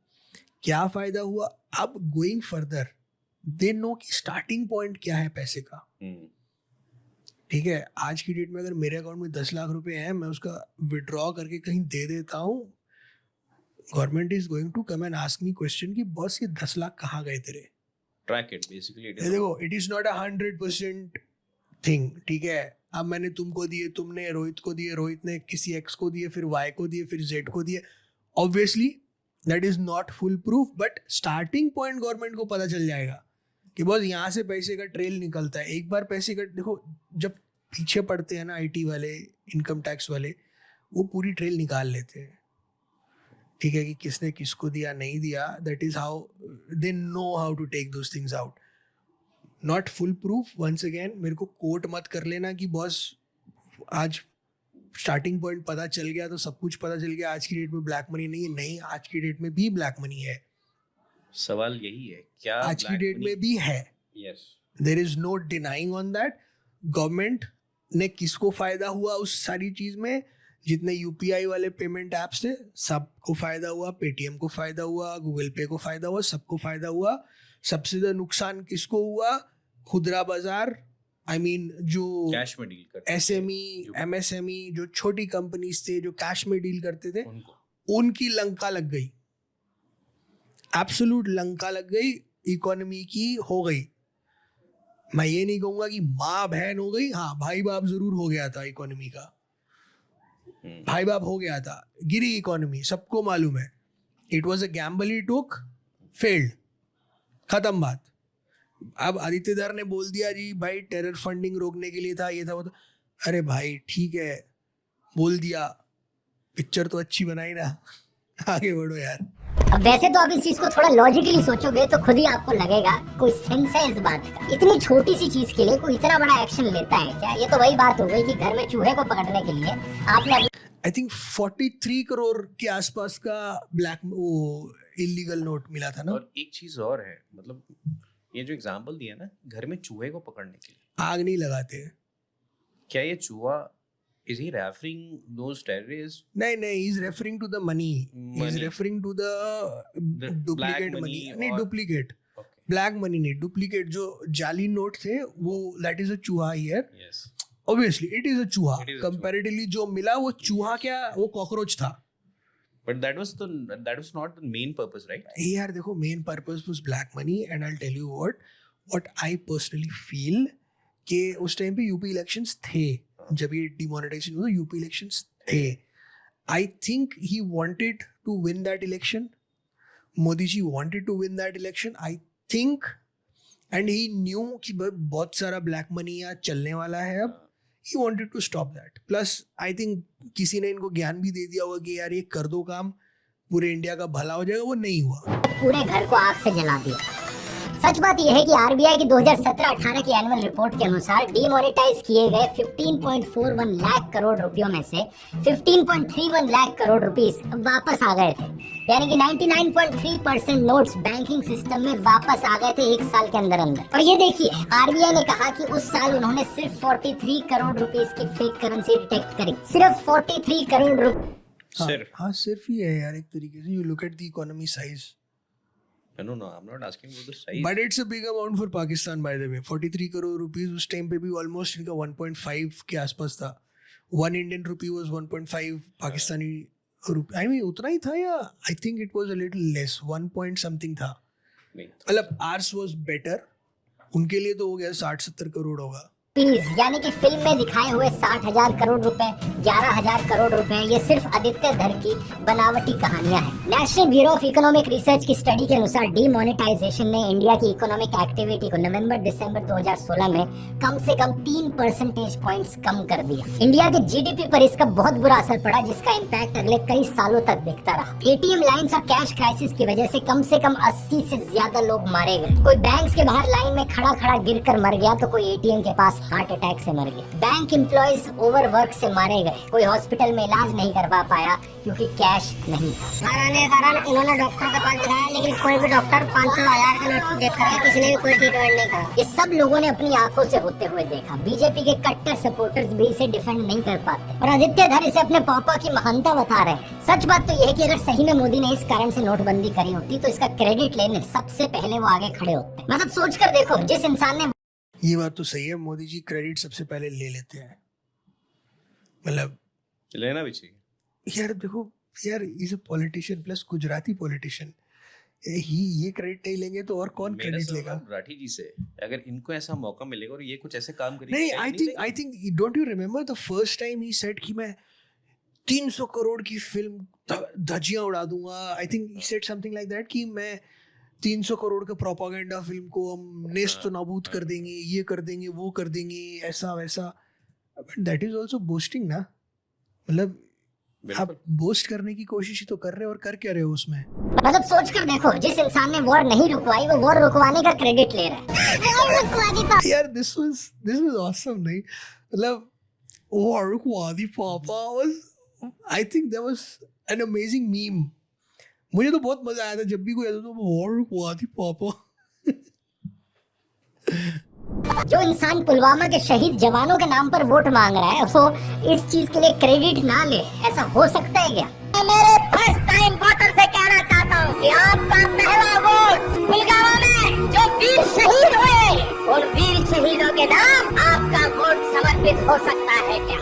Speaker 2: क्या फायदा हुआ? अब गोइंग फर्दर दे नो कि स्टार्टिंग पॉइंट क्या है पैसे का। ठीक है, आज की डेट में अगर मेरे अकाउंट में 10 लाख रुपए हैं, मैं उसका विड्रॉ करके कहीं दे देता हूँ, government is going to come and ask me question कि बॉस ये 10 लाख कहाँ गए तेरे?
Speaker 1: Track it basically.
Speaker 2: देखो, इट इज नॉट 100% थिंग। ठीक है, अब मैंने तुमको दिए, तुमने रोहित को दिए, रोहित ने किसी एक्स को दिए, फिर वाई को दिए, फिर जेड को दिए। Obviously that is not full proof, but starting point government को पता चल जाएगा कि बॉस यहाँ से पैसे का ट्रेल निकलता है। एक बार पैसे का देखो, जब पीछे पड़ते हैं ना आईटी वाले, इनकम टैक्स वाले, वो पूरी ट्रेल निकाल लेते हैं। ठीक है, कि किसने किसको दिया नहीं दिया, that is how they know how to take those things out. Not foolproof. Once again मेरे को कोट मत कर लेना कि बॉस आज स्टार्टिंग पॉइंट पता चल गया तो सब कुछ पता चल गया, आज की डेट में ब्लैक मनी नहीं है। नहीं, आज की डेट में भी ब्लैक मनी है।
Speaker 1: सवाल यही है, क्या
Speaker 2: आज की डेट में भी है।
Speaker 1: Yes,
Speaker 2: there is no denying on that. Government ने किसको फायदा हुआ उस सारी चीज में? जितने यूपीआई वाले पेमेंट ऐप्स थे सबको फायदा हुआ, पेटीएम को फायदा हुआ, गूगल पे को फायदा हुआ, सबको फायदा हुआ। सबसे ज्यादा नुकसान किसको हुआ? खुदरा बाजार, आई मीन जो
Speaker 1: कैश में डील करते
Speaker 2: एसएमई, एमएसएमई, जो छोटी कंपनीज थे जो कैश में डील करते थे,
Speaker 1: उनको
Speaker 2: उनकी लंका लग गई। एब्सोल्यूट लंका लग गई, इकोनॉमी की हो गई। मैं ये नहीं कहूंगा कि माँ बहन हो गई, हाँ भाई बाप जरूर हो गया था इकोनॉमी का। भाई बाप हो गया था, गिरी इकोनॉमी, सबको मालूम है। It was a gamble he took, failed, खत्म बात। अब आदित्य धर ने बोल दिया जी भाई टेरर फंडिंग रोकने के लिए था, ये था वो था। अरे भाई ठीक है, बोल दिया, पिक्चर तो अच्छी बनाई ना। आगे बढ़ो यार।
Speaker 3: अब वैसे तो आप इस चीज को थोड़ा लॉजिकली सोचोगे तो खुद ही आपको लगेगा कोई सेंस है इस बात का। इतनी छोटी सी चीज के लिए कोई इतना बड़ा एक्शन लेता है क्या? ये तो वही बात हो गई कि घर में चूहे को पकड़ने के लिए आपने
Speaker 2: आई थिंक 43 करोड़ के आसपास का ब्लैक वो इलीगल नोट मिला था ना।
Speaker 1: और एक चीज और है, मतलब ये जो एग्जांपल दिया ना, घर में चूहे को पकड़ने के लिए
Speaker 2: आग नहीं लगाते।
Speaker 1: क्या ये चूहा, is he referring those terrorists?
Speaker 2: नहीं, he is referring to the money. He is referring to the duplicate money. नहीं, duplicate.
Speaker 1: Okay.
Speaker 2: Black money नहीं, duplicate जो जाली नोट थे वो, that is a चूहा here.
Speaker 1: Yes.
Speaker 2: Obviously, it is a चूहा.
Speaker 1: It is a
Speaker 2: Comparatively जो मिला वो चूहा क्या, वो कॉकरोच था।
Speaker 1: But that was not the main purpose, right?
Speaker 2: यार देखो, main purpose was black money, and I'll tell you what I personally feel कि उस टाइम पे यूपी इलेक्शंस थे, जब ये डिमोनेटाइजेशन हुआ यूपी इलेक्शंस थे. I think he wanted to win that election. Modi ji wanted to win that election, I think, and he knew कि बहुत सारा ब्लैक मनी यहाँ चलने वाला है अब. He wanted to stop that. Plus I think किसी ने इनको ज्ञान भी दे दिया होगा कि यार ये कर दो काम, पूरे इंडिया का भला हो जाएगा. वो नहीं हुआ.
Speaker 3: पूरे घर को आग से जला दिया. सच बात यह है कि आरबीआई की 2017-18 की एनुअल रिपोर्ट के अनुसार डीमोनेटाइज किए गए 15.41 लाख करोड़ रुपयों में से 15.31 लाख करोड़ रुपीस वापस आ गए थे. यानी कि 99.3% नोट्स बैंकिंग सिस्टम में वापस आ गए थे एक साल के अंदर अंदर. और ये देखिए, आरबीआई ने कहा कि उस साल उन्होंने सिर्फ 43 करोड़ रुपीस की फेक करेंसी डिटेक्ट करी. सिर्फ 43 करोड़ रुपए.
Speaker 2: हाँ सिर्फ ही है यार एक तरीके से. You look at the economy size.
Speaker 1: No, I'm not asking for the size.
Speaker 2: But it's a big amount for Pakistan, by the way. 43 crore rupees उस टाइम पे भी ऑलमोस्ट इनका 1.5 के आसपास था. 1 Indian rupee was 1.5 Pakistani rupee. I mean उतना ही था, या आई think it was a little less, 1 point something था.
Speaker 1: नहीं,
Speaker 2: मतलब आर्स वाज बेटर. उनके लिए तो हो गया 60-70 करोड़ होगा.
Speaker 3: यानी कि फिल्म में दिखाए हुए 60,000 करोड़ रुपए, 11,000 करोड़ रुपए, ये सिर्फ आदित्य धर की बनावटी कहानियां हैं. National bureau of economic research की स्टडी के अनुसार डीमोनेटाइजेशन ने इंडिया की इकोनॉमिक एक्टिविटी को नवंबर-दिसंबर 2016 में कम से कम 3 परसेंटेज पॉइंट्स कम कर दिया. इंडिया के जीडीपी पर इसका बहुत बुरा असर पड़ा, जिसका इम्पैक्ट अगले कई सालों तक दिखता रहा. एटीएम लाइन्स और कैश क्राइसिस की वजह से कम 80 से ज्यादा लोग मारे गए. कोई बैंक के बाहर लाइन में खड़ा गिरकर मर गया, तो कोई एटीएम के पास हार्ट अटैक से मर गया. बैंक एम्प्लॉइज ओवरवर्क से मारे गए. कोई हॉस्पिटल में इलाज नहीं करवा पाया क्योंकि कैश नहीं था. आने कारण इन्होंने डॉक्टर के पास दिखाया, लेकिन कोई भी डॉक्टर 500,000 का नोट देखा है, किसी ने भी कोई ट्रीटमेंट नहीं करा. ये सब लोगों ने अपनी आंखों से होते हुए देखा. बीजेपी के कट्टर सपोर्टर्स भी इसे डिफेंड नहीं कर पाते और आदित्य धर इसे अपने पापा की महानता बता रहे हैं. सच बात तो यह है कि अगर सही में मोदी ने इस कारण से नोटबंदी करी होती तो इसका क्रेडिट लेने सबसे पहले वो आगे खड़े होते. मतलब सोच कर देखो, जिस इंसान ने,
Speaker 2: ये बात तो सही है, मोदी जी क्रेडिट सबसे पहले ले लेते हैं. मतलब
Speaker 1: लेना भी चाहिए
Speaker 2: यार. देखो यार, is a politician plus Gujarati politician. ये क्रेडिट नहीं लेंगे तो और कौन क्रेडिट लेगा?
Speaker 1: राठी जी से अगर इनको ऐसा मौका मिलेगा और ये कुछ ऐसे काम करेंगे.
Speaker 2: नहीं, I think don't you remember the first time he said कि मैं 300 करोड़ की फिल्म धज्जियां उड़ा दूंगा. आई think he said something like that कि मैं 300 करोड़ का प्रोपागेंडा फिल्म को हम नेस्त नाबूद कर देंगे, ये कर देंगे, वो कर देंगे, ऐसा वैसा. दैट इज ऑल्सो बोस्टिंग ना. मतलब आप बोस्ट करने की कोशिश ही तो कर रहे हो, और कर क्या रहे हो उसमें?
Speaker 3: मतलब सोच कर देखो, जिस इंसान ने वॉर नहीं रुकवाई वो वॉर रुकवाने का क्रेडिट ले रहा है.
Speaker 2: यार दिस वाज ऑसम. नहीं मतलब वॉर रुकवा दी पापा was, I think that was an amazing meme. मुझे तो बहुत मजा आया था जब भी कोई आता तो वॉर रुकवा दी पापा.
Speaker 3: जो इंसान पुलवामा के शहीद जवानों के नाम पर वोट मांग रहा है, वो इस चीज के लिए क्रेडिट ना ले, ऐसा हो सकता है क्या? मैं मेरे फर्स्ट टाइम वोटर से कहना चाहता हूँ कि आपका पहला वोट पुलवामा में जो वीर शहीद हुए, उन वीर शहीदों के नाम आपका वोट समर्पित हो सकता है क्या?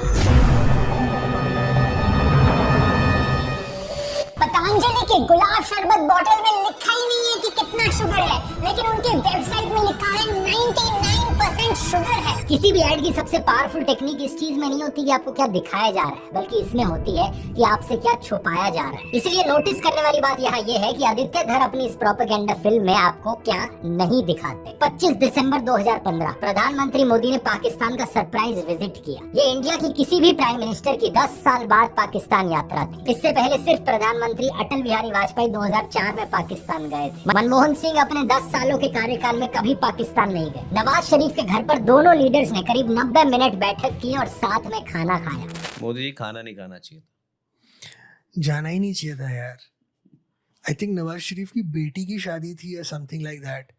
Speaker 3: पतंजलि के गुलाब शरबत बोतल में लिखा ही नहीं है कि कितना शुगर है, लेकिन उनके वेबसाइट में लिखा है 99% शुगर है. किसी भी ऐड की सबसे पावरफुल टेक्निक इस चीज में नहीं होती कि आपको क्या दिखाया जा रहा है, बल्कि इसमें होती है कि आपसे क्या छुपाया जा रहा है. इसलिए नोटिस करने वाली बात यहाँ ये है कि आदित्य धर अपनी इस प्रोपेगेंडा फिल्म में आपको क्या नहीं दिखाते. 25 दिसंबर 2015 प्रधानमंत्री मोदी ने पाकिस्तान का सरप्राइज विजिट किया. ये इंडिया की किसी भी प्राइम मिनिस्टर की 10 साल बाद पाकिस्तान यात्रा थी. इससे पहले सिर्फ प्रधानमंत्री अटल बिहारी वाजपेयी 2004 में पाकिस्तान गए थे. मनमोहन सिंह अपने 10 सालों के कार्यकाल में कभी पाकिस्तान नहीं गए. नवाज शरीफ के घर पर दोनों लीडर्स ने करीब 90 मिनट बैठक की और साथ में खाना खाया.
Speaker 1: मोदी जी खाना नहीं खाना चाहिए,
Speaker 2: जाना ही नहीं चाहिए था यार. आई थिंक नवाज शरीफ की बेटी की शादी थी या समथिंग लाइक दैट.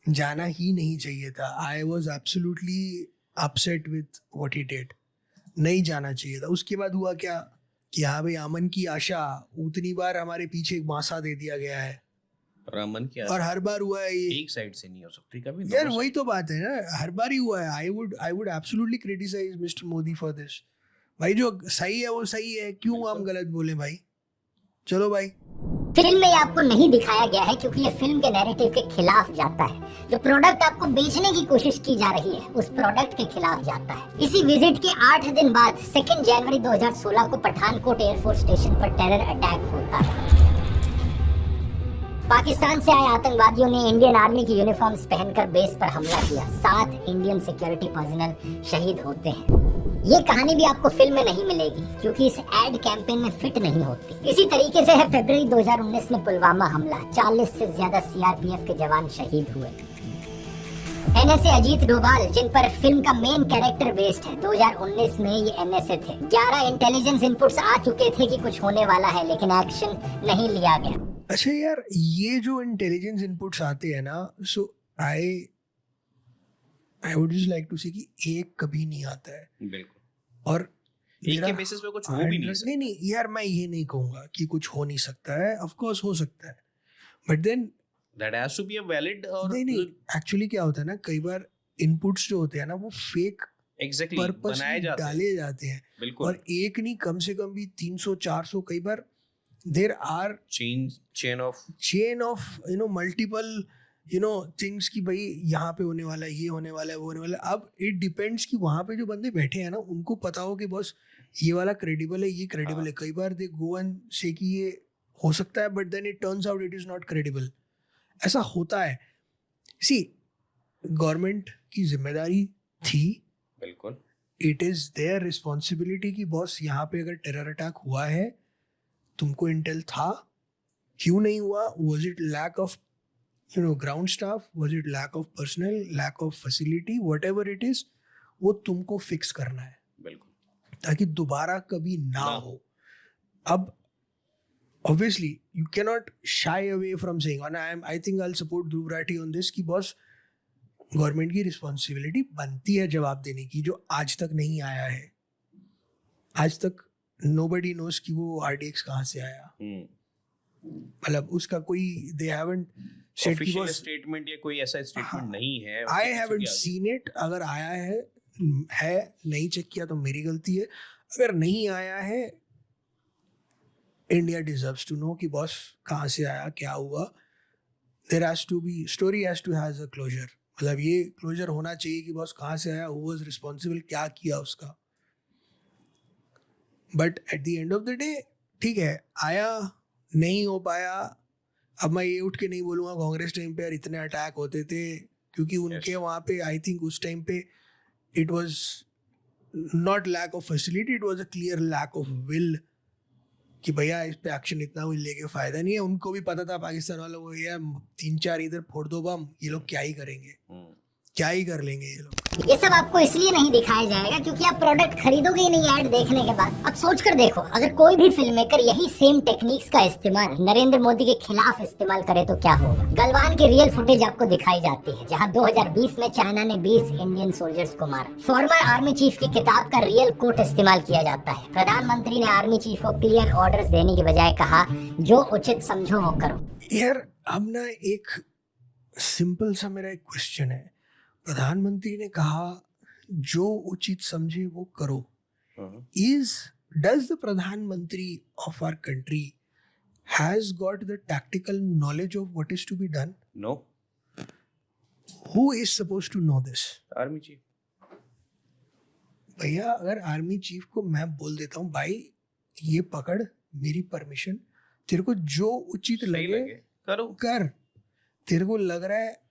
Speaker 2: जाना ही नहीं चाहिए था. I was absolutely upset with what he did. नहीं जाना चाहिए था. उसके बाद हुआ क्या कि हाँ भाई, अमन की आशा, उतनी बार हमारे पीछे एक मासा दे दिया गया है.
Speaker 1: और अमन की
Speaker 2: और हर बार हुआ है ये.
Speaker 1: एक साइड से नहीं हो सकती कभी
Speaker 2: यार वही तो बात है ना, हर बार ही हुआ है. I would absolutely criticize mister Modi for this. भाई जो सही है वो सही है, क्यों हम गलत बोले भाई? चलो भाई.
Speaker 3: फिल्म में ये आपको नहीं दिखाया गया है क्योंकि ये फिल्म के नैरेटिव के खिलाफ जाता है। जो प्रोडक्ट आपको बेचने की कोशिश की जा रही है उस प्रोडक्ट के खिलाफ जाता है। इसी विजिट के 8 दिन बाद 2 जनवरी 2016 को पठानकोट एयरफोर्स स्टेशन पर टेरर अटैक होता है। पाकिस्तान से आए आतंकवादियों ने इंडियन आर्मी की यूनिफॉर्म्स पहनकर बेस पर हमला किया। 7 इंडियन सिक्योरिटी पर्सनल शहीद होते हैं। ये कहानी भी आपको फिल्म में नहीं मिलेगी क्योंकि इस एड कैंपेन में फिट नहीं होती। इसी तरीके से है फरवरी 2019 में पुलवामा हमला। 40 से ज्यादा सीआरपीएफ के जवान शहीद हुए। एनएसए अजीत डोभाल, जिन पर फिल्म का मेन कैरेक्टर बेस्ड है, 2019 में ये एनएसए थे। 11 इंटेलिजेंस इनपुट्स आ चुके थे कि कुछ होने वाला है, लेकिन एक्शन नहीं लिया गया।
Speaker 2: अच्छा यार, ये जो इंटेलिजेंस इनपुट्स आते हैं ना, so I would just like to say कि एक कभी नहीं आता है।
Speaker 1: बिल्कुल।
Speaker 2: और
Speaker 1: एक के बेसिस पे कुछ हो भी नहीं सकता।
Speaker 2: नहीं यार, मैं ये नहीं कहूंगा कि कुछ हो नहीं सकता है। ऑफ कोर्स हो सकता है, but then
Speaker 1: that has to be a valid. और
Speaker 2: नहीं, एक्चुअली क्या होता है ना, कई बार इनपुट्स जो होते हैं ना वो फेक
Speaker 1: एग्जैक्टली
Speaker 2: पर्पस
Speaker 1: बनाए जाते हैं।
Speaker 2: डाले जाते हैं।
Speaker 1: बिल्कुल।
Speaker 2: और एक नहीं, कम से कम भी 300-400 कई बार there are
Speaker 1: chain of
Speaker 2: multiple things की भाई यहाँ पे होने वाला है, ये होने वाला है, वो होने वाला है। अब इट डिपेंड्स कि वहाँ पे जो बंदे बैठे हैं ना उनको पता हो कि बॉस ये वाला क्रेडिबल है, ये क्रेडिबल है। कई बार दे गो एंड से कि ये हो सकता है, but then it turns out it is not credible. ऐसा होता है। सी, गवर्नमेंट की जिम्मेदारी थी,
Speaker 1: बिल्कुल,
Speaker 2: इट इज देयर रिस्पॉन्सिबिलिटी कि बॉस यहाँ पे अगर टेरर अटैक हुआ है, तुमको इंटेल था, क्यों नहीं हुआ? Was it lack of ground staff, was it lack of personnel, lack of facility, whatever it is, वो तुमको फिक्स करना है।
Speaker 1: बिल्कुल,
Speaker 2: ताकि दोबारा कभी ना हो। अब obviously you cannot shy away from saying, and I think I'll support Dhruv Rathi on this, कि बॉस गवर्नमेंट की रिस्पॉन्सिबिलिटी बनती है जवाब देने की, जो आज तक नहीं आया है। आज तक nobody knows कि वो RDX कहाँ से आया। मतलब उसका कोई they haven't
Speaker 1: ऑफिशियल स्टेटमेंट या कोई ऐसा स्टेटमेंट नहीं है।
Speaker 2: I haven't seen it. अगर आया है नहीं चेक किया तो मेरी गलती है। अगर नहीं आया है, इंडिया डिजर्व्स टू नो कि बॉस कहाँ से आया, क्या हुआ। There has to be story has to has a closure. मतलब ये क्लोजर होना चाहिए कि बॉस कहाँ से आया, हु वाज रिस्पॉन्सिबल, क्या किया उसका। But at the end of the day ठीक है, आया, नहीं हो पाया। अब मैं ये उठ के नहीं बोलूँगा कांग्रेस टाइम पे यार इतने अटैक होते थे, क्योंकि उनके वहाँ पे आई थिंक उस टाइम पे it was not lack of facility, it was a clear lack of will कि भैया इस पे एक्शन इतना विल लेके फ़ायदा नहीं है। उनको भी पता था पाकिस्तान वालों को, यार 3-4 इधर फोड़ दो बम, ये लोग क्या ही करेंगे, क्या ही कर लेंगे ये लोग।
Speaker 3: ये सब आपको इसलिए नहीं दिखाया जाएगा क्योंकि आप प्रोडक्ट खरीदोगे ही नहीं ऐड देखने के बाद। अब सोच कर देखो, अगर कोई भी फिल्म मेकर यही सेम टेक्निक्स का इस्तेमाल नरेंद्र मोदी के खिलाफ इस्तेमाल करे तो क्या होगा। गलवान की रियल फुटेज आपको दिखाई जाती है, जहां 2020 में चाइना ने 20 इंडियन सोल्जर्स को मारा। फॉर्मर आर्मी चीफ की किताब का रियल कोट इस्तेमाल किया जाता है। प्रधानमंत्री ने आर्मी चीफ को क्लियर ऑर्डर्स देने की बजाय कहा, जो उचित समझो वो करो।
Speaker 2: यार अब ना एक सिंपल सा मेरा एक क्वेश्चन है। प्रधानमंत्री ने कहा जो उचित समझे वो करो। Does the प्रधानमंत्री of our country has got the tactical knowledge of what is to be done?
Speaker 1: No.
Speaker 2: Who is supposed to know this?
Speaker 1: Army chief.
Speaker 2: भैया अगर आर्मी चीफ को मैं बोल देता हूँ, भाई ये पकड़, मेरी परमिशन, तेरे को जो उचित लगे
Speaker 1: करो,
Speaker 2: कर। तेरे को लग रहा है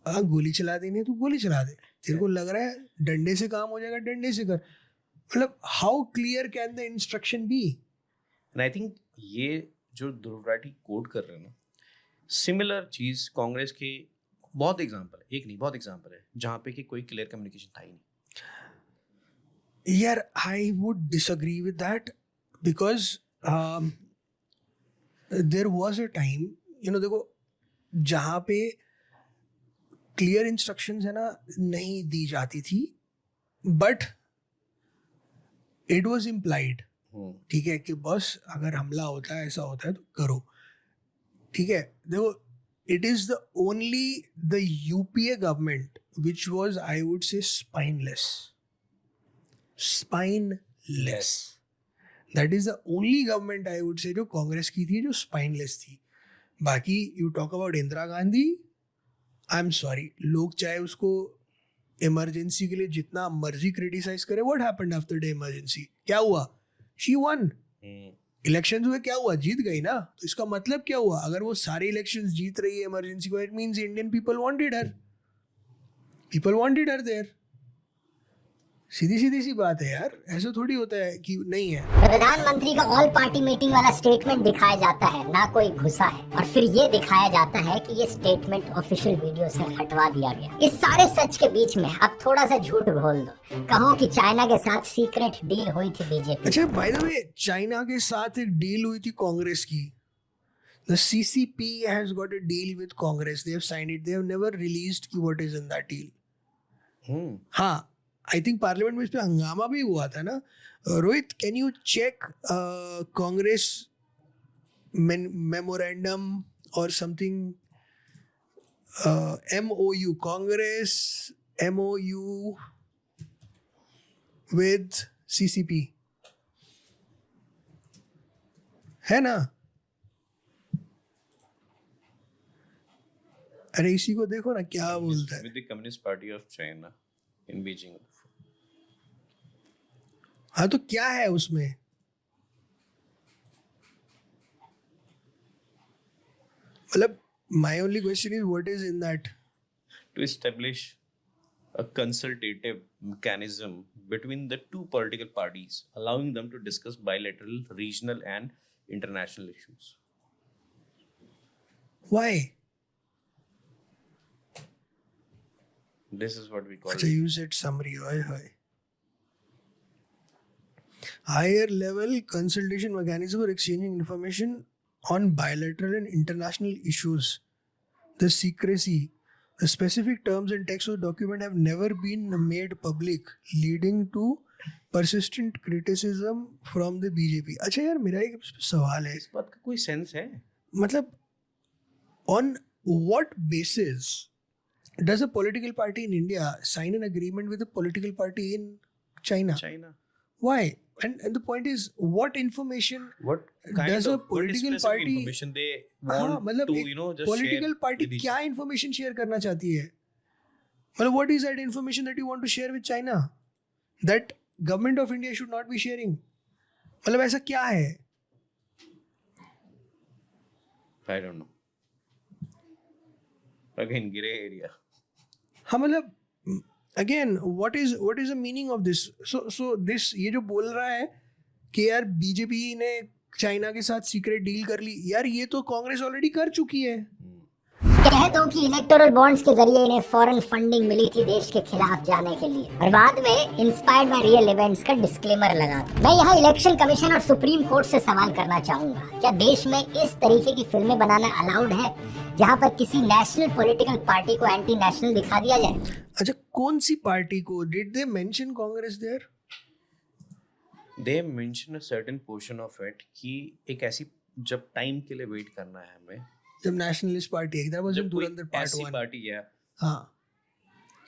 Speaker 2: गोली चला देनी है तो गोली चला दे। तेरे को लग रहा है डंडे से काम हो जाएगा, डंडे से कर। मतलब how clear can the instruction be?
Speaker 1: And I think ये जो ध्रुव राठी कोड कर रहे हैं ना, सिमिलर चीज कांग्रेस के बहुत एग्जांपल है, एक नहीं बहुत एग्जांपल है जहाँ पे कि कोई क्लियर कम्युनिकेशन था ही नहीं।
Speaker 2: यार I would disagree with that because there was a time, देखो, जहाँ पे क्लियर इंस्ट्रक्शंस है ना नहीं दी जाती थी, बट इट वाज इम्प्लाइड, ठीक है, कि बस अगर हमला होता है, ऐसा होता है तो करो, ठीक है। देखो, it is the only the UPA government which was, I would से, spineless. That is the only government I would से जो कांग्रेस की थी जो स्पाइनलेस थी. बाकी you talk about Indira Gandhi, I am sorry, लोग चाहे उसको इमरजेंसी के लिए जितना मर्जी क्रिटिसाइज करे, what happened after the emergency? क्या हुआ? She one. इलेक्शंस हुए, क्या हुआ? जीत गई ना. तो इसका मतलब क्या हुआ? अगर वो सारे इलेक्शंस जीत रही है इमरजेंसी को, it means Indian people wanted her. People wanted her there. सीधी सीधी सी बात है यार, ऐसा थोड़ी होता है कि नहीं है.
Speaker 3: प्रधानमंत्री का ऑल पार्टी मीटिंग वाला स्टेटमेंट दिखाया जाता है, ना कोई घुसा है, और फिर ये दिखाया जाता है कि ये स्टेटमेंट ऑफिशियल वीडियो से हटवा दिया गया. इस सारे सच के बीच में अब थोड़ा सा झूठ घोल दो, कहो कि चाइना के साथ सीक्रेट डील हुई थी बीजेपी.
Speaker 2: अच्छा, बाय द वे, चाइना के साथ एक डील हुई थी कांग्रेस की. The CCP has got a deal with Congress. They have signed it. They have never released what is in that deal. हाँ, आई थिंक पार्लियामेंट में इस पे हंगामा भी हुआ था ना. Rohit, can you check Congress memorandum और something, MOU, Congress MOU with CCP है ना? अरे इसी को देखो ना क्या बोलता है.
Speaker 1: With the Communist Party of China in Beijing.
Speaker 2: हाँ, तो क्या है उसमें? मतलब my only question is what is in that?
Speaker 1: To establish a consultative mechanism between the two political parties, allowing them to discuss bilateral, regional, and international issues.
Speaker 2: Why?
Speaker 1: This is what we call
Speaker 2: अच्छा, you said summary. Hi. Higher level consultation mechanism for exchanging information on bilateral and international issues. The secrecy, the specific terms and text of the document have never been made public, leading to persistent criticism from the BJP. अच्छा यार, मेरा एक सवाल है.
Speaker 1: इस बात का कोई सेंस है?
Speaker 2: मतलब on what basis does a political party in India sign an agreement with a political party in China?
Speaker 1: China.
Speaker 2: Why? And the point is, what information
Speaker 1: What kind
Speaker 2: does
Speaker 1: of
Speaker 2: a political party?
Speaker 1: information they
Speaker 2: हाँ,
Speaker 1: want
Speaker 2: मतलब
Speaker 1: to
Speaker 2: एक
Speaker 1: just
Speaker 2: political
Speaker 1: share
Speaker 2: party
Speaker 1: with each
Speaker 2: क्या information share करना चाहती है? मतलब what is that information that you want to share with China that government of India should not be sharing? मतलब ऐसा क्या है?
Speaker 1: I don't know. Again, gray area.
Speaker 2: हाँ, मतलब again what is the meaning of this? So this, ये जो बोल रहा है कि यार बीजेपी ने चाइना के साथ सीक्रेट डील कर ली, यार ये तो कांग्रेस ऑलरेडी कर चुकी है.
Speaker 3: कह दो कि इलेक्टोरल बॉन्ड्स के जरिए इन्हें फॉरेन फंडिंग मिली थी देश के खिलाफ जाने के लिए, और बाद में इंस्पायर्ड बाय रियल इवेंट्स का डिस्क्लेमर लगा. मैं यहाँ इलेक्शन कमीशन और सुप्रीम कोर्ट से सवाल करना चाहूंगा, क्या देश में इस तरीके की फिल्में बनाना अलाउड है जहाँ पर किसी नेशनल पॉलिटिकल पार्टी को एंटी नेशनल दिखा दिया जाए?
Speaker 2: अच्छा, कौन सी पार्टी को? Did they mention Congress there?
Speaker 1: They mention a certain portion of it कि एक ऐसी जब टाइम के लिए वेट करना है हमें,
Speaker 2: जब नेशनलिस्ट पार्टी एक वाज इन
Speaker 1: जब कोई
Speaker 2: धुरंधर पार्ट
Speaker 1: ऐसी
Speaker 2: 1.
Speaker 1: पार्टी है,
Speaker 2: हाँ,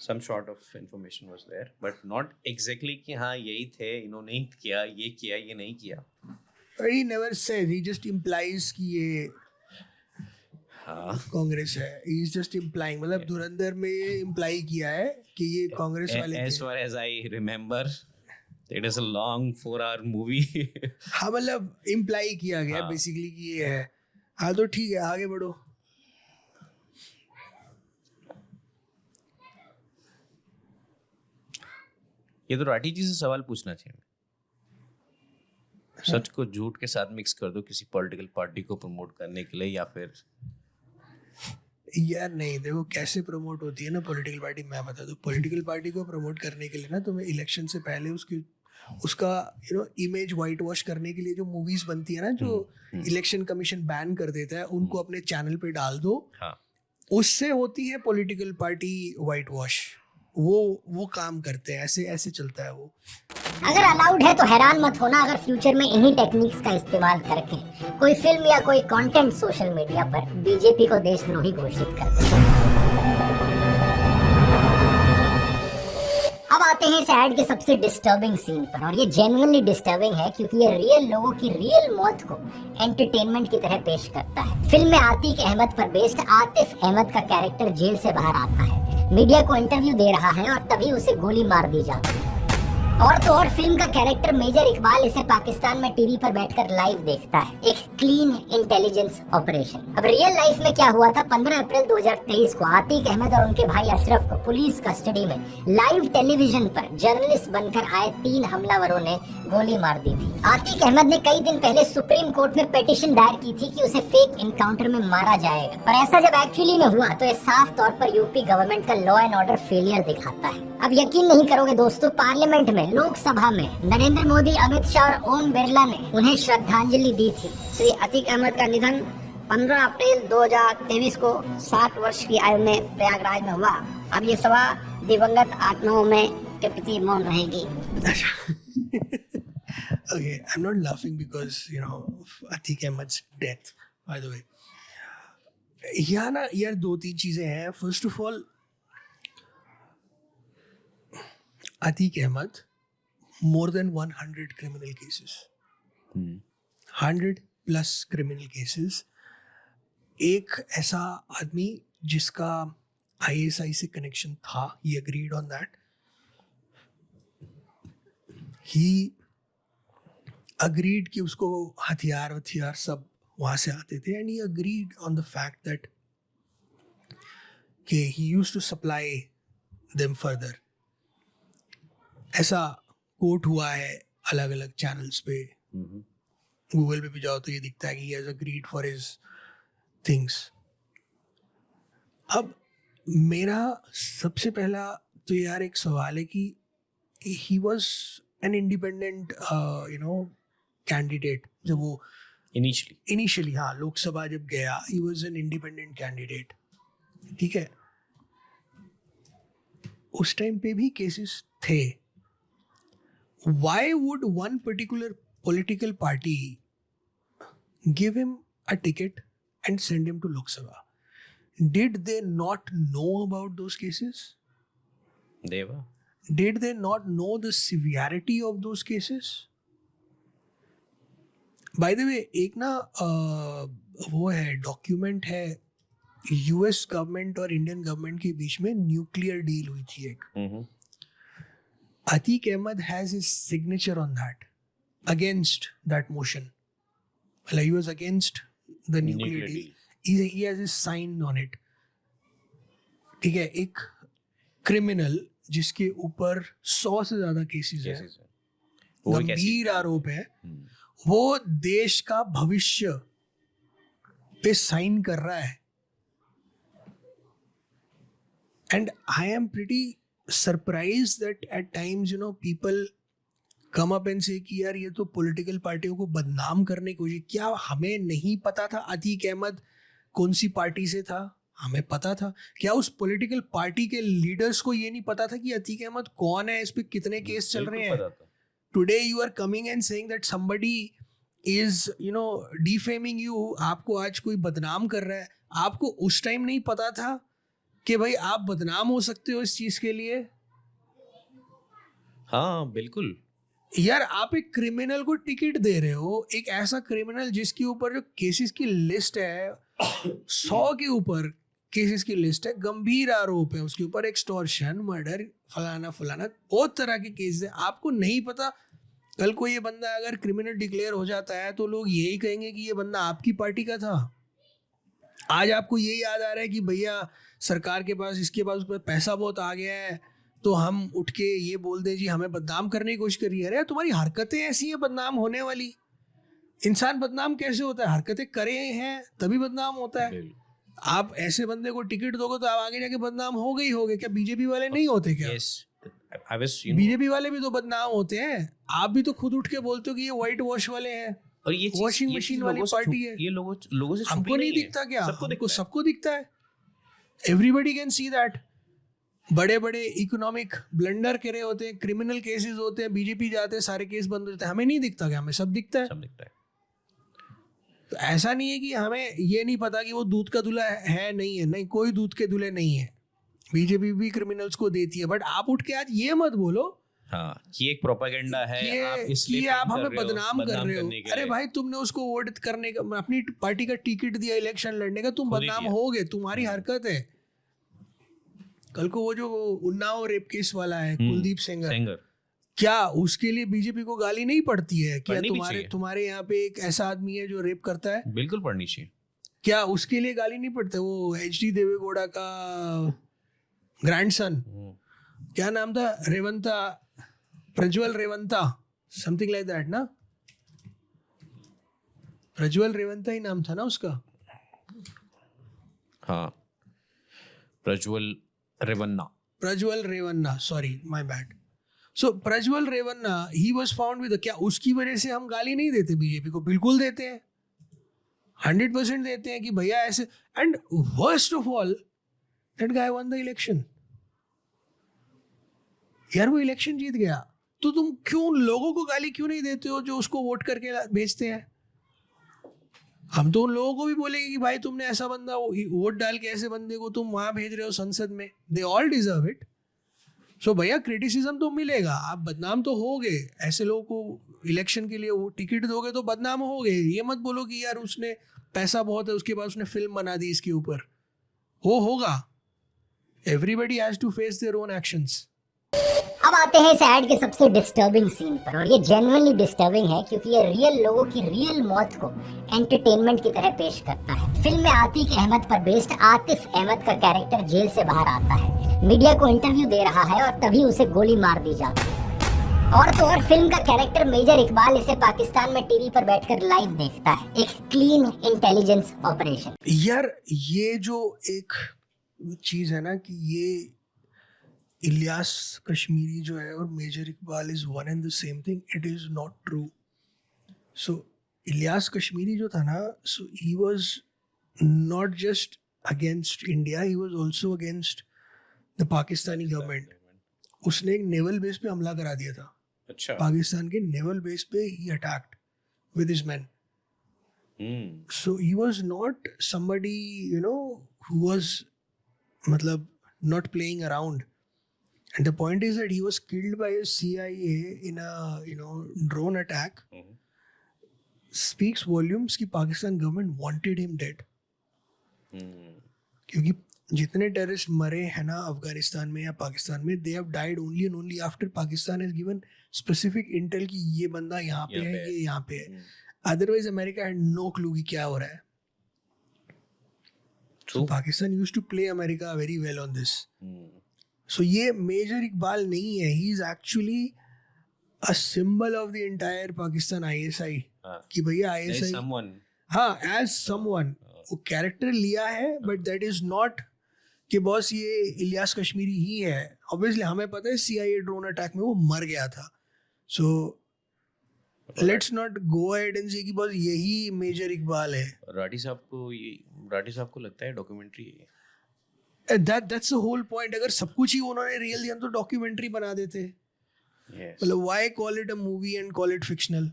Speaker 1: some sort of information was there, but not exactly कि हाँ यही थे, इन्होंने ही किया, ये नहीं किया.
Speaker 2: but he never says, he just implies कि ये
Speaker 1: हाँ.
Speaker 2: कांग्रेस है. he is just implying, मतलब धुरंधर में ये इम्प्लाई किया है कि ये कांग्रेस वाले
Speaker 1: As
Speaker 2: थे.
Speaker 1: far as I remember, it is a long 4-hour movie.
Speaker 2: हाँ, मतलब इम्प्लाई किया गया
Speaker 1: हाँ.
Speaker 2: बेसिकली कि ये है. हाँ, तो ठीक है, आगे बढ़ो.
Speaker 1: ये तो राठी जी से सवाल पूछना चाहिए. सच को झूठ के साथ मिक्स कर दो किसी पॉलिटिकल पार्टी को प्रमोट करने के लिए, या फिर
Speaker 2: यार नहीं, देखो कैसे प्रमोट होती है ना पॉलिटिकल पार्टी. मैं बता दूं, पॉलिटिकल पार्टी को प्रमोट करने के लिए ना तुम्हें इलेक्शन से पहले उसका इमेज वाइट वॉश करने के लिए जो मूवीज बनती है ना, जो इलेक्शन कमीशन बैन कर देता है, उनको अपने चैनल पे डाल दो.
Speaker 1: हाँ.
Speaker 2: उससे होती है पॉलिटिकल पार्टी वाइट वॉश. वो काम करते हैं, ऐसे चलता है वो.
Speaker 3: अगर अलाउड है तो हैरान मत होना अगर फ्यूचर में इन्हीं टेक्निक्स का इस्तेमाल करके कोई फिल्म या कोई कंटेंट सोशल मीडिया पर बीजेपी को देशद्रोही घोषित कर दे. अब आते हैं इस ऐड के सबसे डिस्टर्बिंग सीन पर, और ये जेन्युइनली डिस्टर्बिंग है क्योंकि ये रियल लोगों की रियल मौत को एंटरटेनमेंट की तरह पेश करता है। फिल्म में आतिक अहमद पर बेस्ड आतिफ अहमद का कैरेक्टर जेल से बाहर आता है, मीडिया को इंटरव्यू दे रहा है और तभी उसे गोली मार दी जाती है। और तो और फिल्म का कैरेक्टर मेजर इकबाल इसे पाकिस्तान में टीवी पर बैठकर लाइव देखता है, एक क्लीन इंटेलिजेंस ऑपरेशन। अब रियल लाइफ में क्या हुआ था, 15 अप्रैल 2023 को आतिक अहमद और उनके भाई अशरफ को पुलिस कस्टडी में लाइव टेलीविजन पर जर्नलिस्ट बनकर आए 3 हमलावरों ने गोली मार दी थी। आतिक अहमद ने कई दिन पहले सुप्रीम कोर्ट में पिटीशन दायर की थी कि उसे फेक इनकाउंटर में मारा जाएगा, और ऐसा जब एक्चुअली में हुआ तो ये साफ तौर पर यूपी गवर्नमेंट का लॉ एंड ऑर्डर फेलियर दिखाता है। अब यकीन नहीं करोगे दोस्तों, पार्लियामेंट में, लोकसभा में नरेंद्र मोदी, अमित शाह और ओम बिरला ने उन्हें श्रद्धांजलि दी थी। श्री आतिक अहमद का निधन 15 अप्रैल 2023 को 60 वर्ष की आयु में प्रयागराज में हुआ। अब ये सभा दिवंगत आत्माओं में के प्रति मौन रहेगी।
Speaker 2: Okay, I'm not laughing because, you know, Atiq Ahmed's death, by the way. यहाँ ना यार 2-3 चीजें हैं. First of all, Atiq Ahmed, more than 100 criminal cases. 100 plus criminal cases. एक ऐसा आदमी जिसका ISI से कनेक्शन था, he agreed on that. He agreed कि उसको हथियार सब वहाँ से आते थे, and he agreed on the fact that कि he used to supply them further. ऐसा कोट हुआ है अलग अलग चैनल्स पे, गूगल पे भी जाओ तो ये दिखता है कि he has agreed for his things. अब मेरा सबसे पहला तो यार एक सवाल है कि he was an independent candidate. जब वो इनिशियली हाँ लोकसभा जब गया, he was an independent candidate. ठीक है, उस टाइम पे भी केसेस थे. Why would one particular political party give him a ticket and send him to Lok Sabha? Did they not know about those cases?
Speaker 1: They were.
Speaker 2: Did they not know the severity of those cases? By the way, एक ना वो है डॉक्यूमेंट है, यूएस गवर्नमेंट और इंडियन गवर्नमेंट के बीच में न्यूक्लियर डील हुई थी एक. Atiq Ahmed has his signature on that, against that motion. Well, he was against the nuclear deal. He has his sign on it. ठीक है, एक क्रिमिनल जिसके ऊपर 100 से ज्यादा केसेस है, गंभीर आरोप है, वो देश का भविष्य पे साइन कर रहा है. And I am pretty surprised that at times people come up and से कि यार ये तो पॉलिटिकल पार्टियों को बदनाम करने की कोशिश. क्या हमें नहीं पता था अतीक अहमद कौन सी पार्टी से था? हमें पता था. क्या उस पॉलिटिकल पार्टी के लीडर्स को ये नहीं पता था कि अतीक अहमद कौन है, इस पे कितने केस चल रहे हैं? Today you are coming and saying that somebody is defaming you. आपको आज कोई बदनाम कर रहा है. आपको उस टाइम नहीं पता था कि भाई आप बदनाम हो सकते हो इस चीज के लिए?
Speaker 1: हाँ बिल्कुल
Speaker 2: यार, आप एक क्रिमिनल को टिकट दे रहे हो, एक ऐसा क्रिमिनल जिसके ऊपर जो केसेस की लिस्ट है 100 के ऊपर केसेस की लिस्ट है, गंभीर आरोप है उसके ऊपर, एक्सटॉर्शन, मर्डर, फलाना फलाना, बहुत तरह के केसेस है. आपको नहीं पता कल को ये बंदा अगर क्रिमिनल डिक्लेयर हो जाता है तो लोग यही कहेंगे कि ये बंदा आपकी पार्टी का था. आज आपको ये याद आ रहा है कि भैया सरकार के पास, इसके पास, उसके पास पैसा बहुत आ गया है, तो हम उठ के ये बोल दें जी हमें बदनाम करने की कोशिश कर रही है. अरे तुम्हारी हरकतें ऐसी हैं बदनाम होने वाली. इंसान बदनाम कैसे होता है? हरकतें करे हैं तभी बदनाम होता है. आप ऐसे बंदे को टिकट दोगे तो आप आगे जाके बदनाम हो गए ही होगे. क्या बीजेपी वाले नहीं होते क्या? बीजेपी वाले भी तो बदनाम होते हैं. आप भी तो खुद उठ के बोलते हो कि ये व्हाइट वॉश वाले हैं
Speaker 1: और ये
Speaker 2: वॉशिंग मशीन वाली पार्टी है.
Speaker 1: ये लोगों से
Speaker 2: हमको नहीं दिखता क्या? सबको दिखता है. Everybody can see that. बड़े बड़े इकोनॉमिक ब्लंडर करे होते हैं, क्रिमिनल केसेस होते हैं, बीजेपी जाते हैं, सारे केस बंद हो जाते हैं. हमें नहीं दिखता क्या? हमें सब दिखता है. तो ऐसा नहीं है कि हमें ये नहीं पता कि वो दूध का दूल्हा है नहीं है. नहीं, कोई दूध के दूल्हे नहीं है. बीजेपी भी क्रिमिनल्स को देती है, बट आप उठ के आज ये मत बोलो
Speaker 1: हाँ कि एक प्रोपेगेंडा है, आप इसलिए
Speaker 2: कि आप
Speaker 1: film
Speaker 2: हमें
Speaker 1: कर रहे हो,
Speaker 2: बदनाम कर रहे
Speaker 1: करने के
Speaker 2: हो। अरे
Speaker 1: लिए।
Speaker 2: भाई तुमने उसको वोट करने का, अपनी पार्टी का टिकट दिया इलेक्शन लड़ने का, तुम
Speaker 1: खुद ही
Speaker 2: बदनाम
Speaker 1: दिया।
Speaker 2: होगे, तुम्हारी हरकत है। कल को वो जो उन्नाव रेप केस वाला है कुलदीप सेंगर,
Speaker 1: सेंगर
Speaker 2: क्या उसके लिए बीजेपी को गाली नहीं पड़ती है? क्या
Speaker 1: पढ़नी भी चाहिए।
Speaker 2: तुम्हारे यहाँ पे एक ऐसा आदमी है जो रेप करता है,
Speaker 1: बिल्कुल पढ़नी चाहिए।
Speaker 2: क्या उसके लिए गाली नहीं पड़ता? वो HD देवेगौड़ा का ग्रैंडसन, क्या नाम था, रेवंता, प्रज्वल रेवंता, समथिंग लाइक दैट ना, प्रज्वल रेवंता ही नाम था ना उसका।
Speaker 1: हाँ, Prajwal
Speaker 2: Revanna, sorry my bad. So Prajwal Revanna, he was found with, क्या उसकी वजह से हम गाली नहीं देते बीजेपी को? बिल्कुल देते हैं, 100% देते हैं कि भैया ऐसे। And worst of all, that guy one the election. यार वो इलेक्शन जीत गया, तो तुम क्यों लोगों को गाली क्यों नहीं देते हो जो उसको वोट करके भेजते हैं? हम तो उन लोगों को भी बोलेंगे कि भाई तुमने ऐसा बंदा वोट डाल के ऐसे बंदे को तुम वहां भेज रहे हो संसद में, दे ऑल डिजर्व इट। सो भैया क्रिटिसिज्म तो मिलेगा, आप बदनाम तो होगे। ऐसे लोगों को इलेक्शन के लिए वो टिकट दोगे तो बदनाम होगे। ये मत बोलो कि यार उसने पैसा बहुत है, उसके बाद उसने फिल्म बना दी इसके ऊपर, वो होगा। Everybody has to face their own actions.
Speaker 3: अब आते हैं इस ऐड के सबसे डिस्टर्बिंग सीन पर, और ये जेन्युइनली डिस्टर्बिंग है क्योंकि ये रियल लोगों की रियल मौत को एंटरटेनमेंट की तरह पेश करता है। फिल्म में आतिक अहमद पर बेस्ड आतिफ अहमद का कैरेक्टर जेल से बाहर आता है, मीडिया को इंटरव्यू दे रहा है और तभी उसे गोली मार दी जाती है। और तो और फिल्म का कैरेक्टर मेजर इकबाल इसे पाकिस्तान में टीवी पर बैठकर लाइव देखता है, एक क्लीन इंटेलिजेंस ऑपरेशन।
Speaker 2: यार ये जो एक चीज है ना कि ये इलियास कश्मीरी जो है और major Iqbal is one and the same thing, it is not true. So Ilyas Kashmiri जो था ना, so he was not just against India, he was also against the Pakistani government. उसने एक नेवल बेस पे हमला करा दिया था।
Speaker 1: अच्छा।
Speaker 2: पाकिस्तान के नेवल बेस पे he attacked with his man. So he was not somebody, who was मतलब not playing around. And the point is that he was killed by a CIA in a drone attack. Speaks volumes कि Pakistan government wanted him dead. क्योंकि जितने टेररिस्ट मरे हैं ना अफगानिस्तान में या पाकिस्तान में, they have died only and only after Pakistan has given specific intel कि ये बंदा यहाँ पे है, ये यहाँ पे है. Otherwise, America had no clue कि क्या हो रहा है. So Pakistan used to play America very well on this. So ये मेजर इकबाल नहीं है, he is actually a symbol of the entire Pakistan ISI. कि भैया ISI हाँ as someone वो कैरेक्टर लिया है, but that is not कि बॉस ये इलियास कश्मीरी ही है. Obviously हमें पता है CIA ड्रोन अटैक में वो मर गया था. So let's not go ahead and say कि बस यही मेजर इकबाल है.
Speaker 1: राठी साहब को लगता है डॉक्यूमेंट्री है.
Speaker 2: That's the whole point. अगर सब कुछ ही उन्होंने रियल दिया तो डॉक्यूमेंट्री बना देते. मतलब why call it a movie and call it fictional?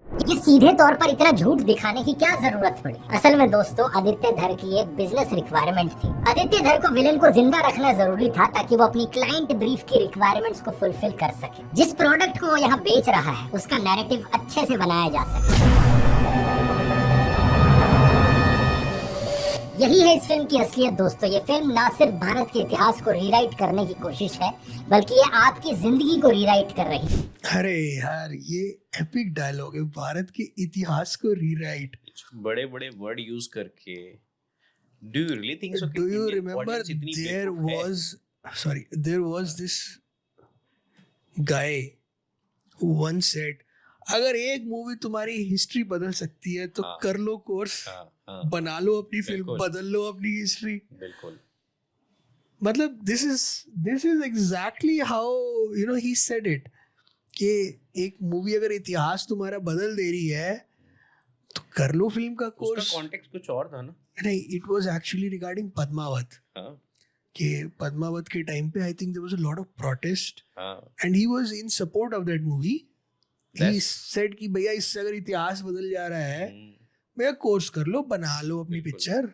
Speaker 3: ये सीधे तौर पर इतना झूठ दिखाने की क्या जरूरत पड़ी? असल में दोस्तों आदित्य धर की एक बिजनेस रिक्वायरमेंट थी. आदित्य धर को विलेन को जिंदा रखना जरूरी था ताकि वो अपनी क्लाइंट ब्रीफ की रिक्वायरमेंट्स को फुलफिल कर सके. जिस प्रोडक्ट को वो यहाँ बेच रहा है उसका नैरेटिव अच्छे से बनाया जा सके. यही है इस फिल्म की असलियत दोस्तों. ये फिल्म ना सिर्फ भारत के इतिहास को रीराइट करने की कोशिश है, बल्कि ये आपकी जिंदगी को रीराइट कर रही है.
Speaker 2: अरे यार ये एपिक डायलॉग है, भारत के इतिहास को रीराइट.
Speaker 1: बड़े-बड़े वर्ड यूज करके. Do you really think so?
Speaker 2: Do you remember there was this guy who once said, अगर एक मूवी तुम्हारी हिस्ट्री बदल सकती है तो कर लो कोर्स, बना लो अपनी फिल्म, बदल लो अपनी हिस्ट्री.
Speaker 1: बिल्कुल.
Speaker 2: मतलब this is exactly how he said it कि एक मूवी अगर इतिहास तुम्हारा बदल दे रही है तो कर लो फिल्म का कोर्स.
Speaker 1: उसका कॉन्टेक्स्ट कुछ और था ना?
Speaker 2: नहीं, it was actually regarding Padmavat. कि पद्मावत के टाइम पे I think there was a lot of protest and he was in support of that movie. He said कि भैया इससे अगर इतिहास बदल जा रहा है, भैया कोर्स कर लो, बना लो अपनी पिक्चर.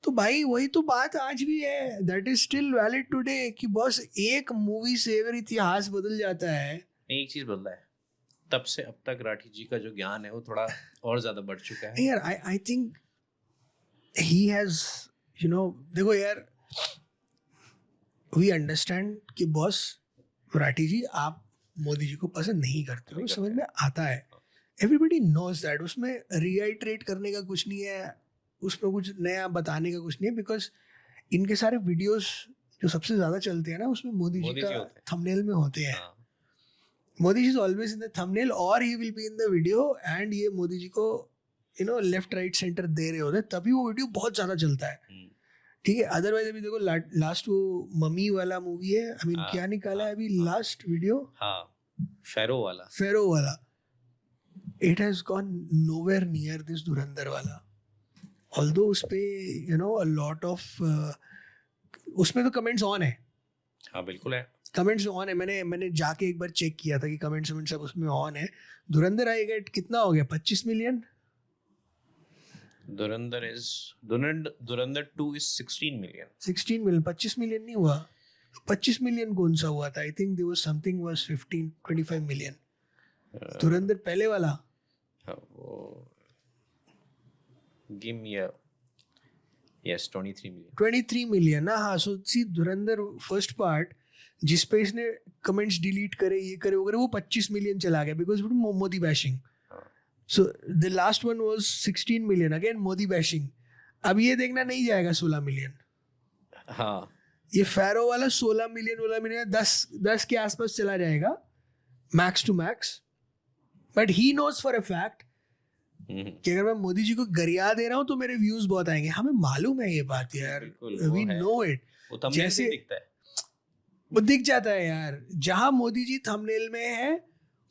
Speaker 2: तो भाई वही तो बात आज भी है, that is still valid today कि बॉस एक मूवी से अगर इतिहास बदल जाता है.
Speaker 1: एक चीज बदला है, तब से अब तक राठी जी का जो ज्ञान है वो थोड़ा और ज्यादा बढ़ चुका है.
Speaker 2: यार आई थिंक ही हैज देखो यार, वी अंडरस्टैंड कि बॉस राठी जी आप मोदी जी को पसंद नहीं करते हो, समझ में आता है. Everybody knows that. उसमें रिआइट्रेट करने का कुछ नहीं है, उसमें कुछ नया बताने का कुछ नहीं है, बिकॉज इनके सारे वीडियोस जो सबसे ज्यादा चलते हैं ना उसमें मोदी जी का थंबनेल में होते हैं. Modi ji is always in the thumbnail और he will be in the video, and ये मोदी जी को लेफ्ट राइट सेंटर दे रहे होते हैं, तभी वो वीडियो बहुत ज्यादा चलता है. ठीक है, अदरवाइज अभी देखो लास्ट वो मम्मी वाला मूवी है, आई मीन क्या निकाला है अभी लास्ट वीडियो,
Speaker 1: फेरो वाला, it has gone nowhere near this धुरंधर वाला. ऑल्दो उस पे अ लॉट ऑफ उसमें तो कमेंट्स ऑन है. हाँ बिल्कुल है,
Speaker 2: कमेंट्स ऑन है. मैंने जाके एक बार चेक किया था कि कमेंट्स सब उसमें ऑन है. धुरंधर आएगा कितना हो गया, 25 million.
Speaker 1: Dhurandhar 2 is 16 million.
Speaker 2: 16 million, 25 million नहीं हुआ. 25 मिलियन कौन सा हुआ था? I think there was something was 25 million. Dhurandhar पहले वाला.
Speaker 1: Give me a yes 23 million.
Speaker 2: 23 million ना. हाँ, सो सी धुरंधर फर्स्ट पार्ट जिस पे इसने कमेंट्स डिलीट करे, ये करे वो करे, वो 25 मिलियन चला गया because Modi bashing. So the last one was 16 million, again Modi bashing. अब ये देखना नहीं जाएगा 16 मिलियन.
Speaker 1: हाँ,
Speaker 2: ये फेरो वाला 16 मिलियन 10 के आसपास चला जाएगा max to max. But he knows for a fact कि अगर मैं मोदी जी को गरिया दे रहा हूँ तो मेरे व्यूज बहुत आएंगे. हमें मालूम है ये बात यार, वी नो इट.
Speaker 1: जैसे दिखता है
Speaker 2: वो दिख जाता है यार. जहां मोदी जी थंबनेल में है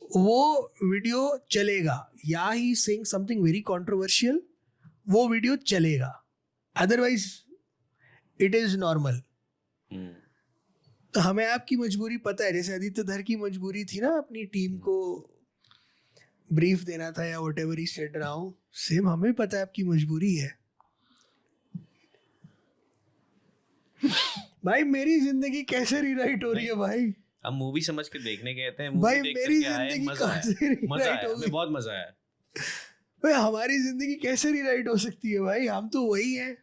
Speaker 2: वो वीडियो चलेगा, या he saying something very controversial, वो वीडियो चलेगा. Otherwise it is normal. तो हमें आपकी मजबूरी पता है, जैसे आदित्य धर की मजबूरी थी ना अपनी टीम को ब्रीफ देना था या व्हाटएवर ही सेड रहा हूं, सेम हमें पता है आपकी मजबूरी है. भाई मेरी जिंदगी कैसे रीराइट हो रही है भाई.
Speaker 1: हम मूवी समझ के देखने गए थे,
Speaker 2: भाई मेरी जिंदगी कैसे रीराइट हो गई.
Speaker 1: बहुत मजा आया
Speaker 2: भाई. हमारी जिंदगी कैसे रीराइट हो सकती है भाई, हम तो वही हैं.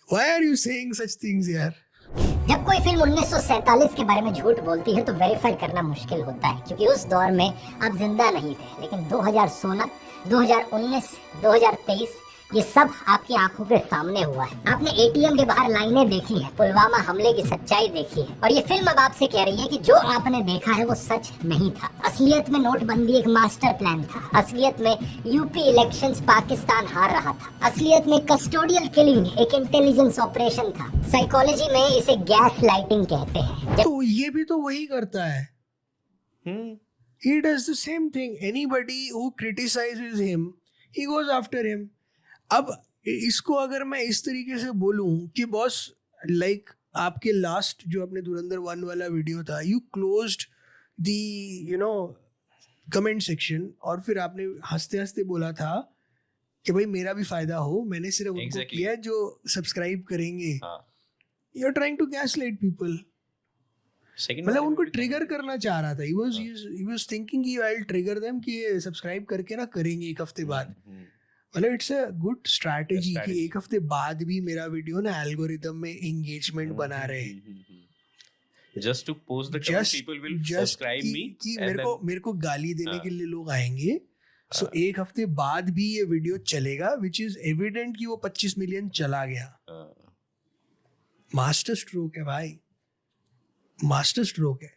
Speaker 2: Why are you saying such things यार.
Speaker 3: जब कोई फिल्म 1947 के बारे में झूठ बोलती है तो वेरीफाई करना मुश्किल होता है, क्योंकि उस दौर में आप जिंदा नहीं थे. लेकिन 2016, 2019, 2023 ये सब आपकी आंखों के सामने हुआ है. आपने एटीएम के बाहर लाइनें देखी है, पुलवामा हमले की सच्चाई देखी है, और ये फिल्म अब आपसे कह रही है कि जो आपने देखा है वो सच नहीं था. असलियत में नोटबंदी एक मास्टर प्लान था. असलियत में यूपी इलेक्शंस पाकिस्तान हार रहा था. असलियत में कस्टोडियल किलिंग एक इंटेलिजेंस ऑपरेशन था. साइकोलॉजी में इसे गैस लाइटिंग कहते हैं.
Speaker 2: तो ये भी तो वही करता है. He does the same thing. Anybody who criticizes him, he goes after him. अब इसको अगर मैं इस तरीके से बोलूं कि बॉस लाइक आपके लास्ट जो अपने धुरंधर 1 वाला वीडियो था, you closed the comment section, और फिर आपने हंसते हंसते बोला था कि भाई मेरा भी फायदा हो, मैंने सिर्फ उनको किया जो सब्सक्राइब करेंगे. You are trying to gaslight people. मतलब उनको ट्रिगर करना चाह रहा था. he was thinking कि I'll trigger them कि ये सब्सक्राइब करके ना करेंगे एक हफ्ते बाद. मतलब इट्स अ गुड स्ट्रैटेजी कि एक हफ्ते बाद भी मेरा वीडियो ना एल्गोरिदम में एंगेजमेंट बना रहे.
Speaker 1: just to post the comment, people will subscribe me
Speaker 2: कि मेरे को गाली देने के लिए लोग आएंगे. सो एक हफ्ते बाद भी ये वीडियो चलेगा, विच इज एविडेंट कि वो 25 मिलियन चला गया. मास्टर स्ट्रोक है भाई, मास्टर स्ट्रोक है.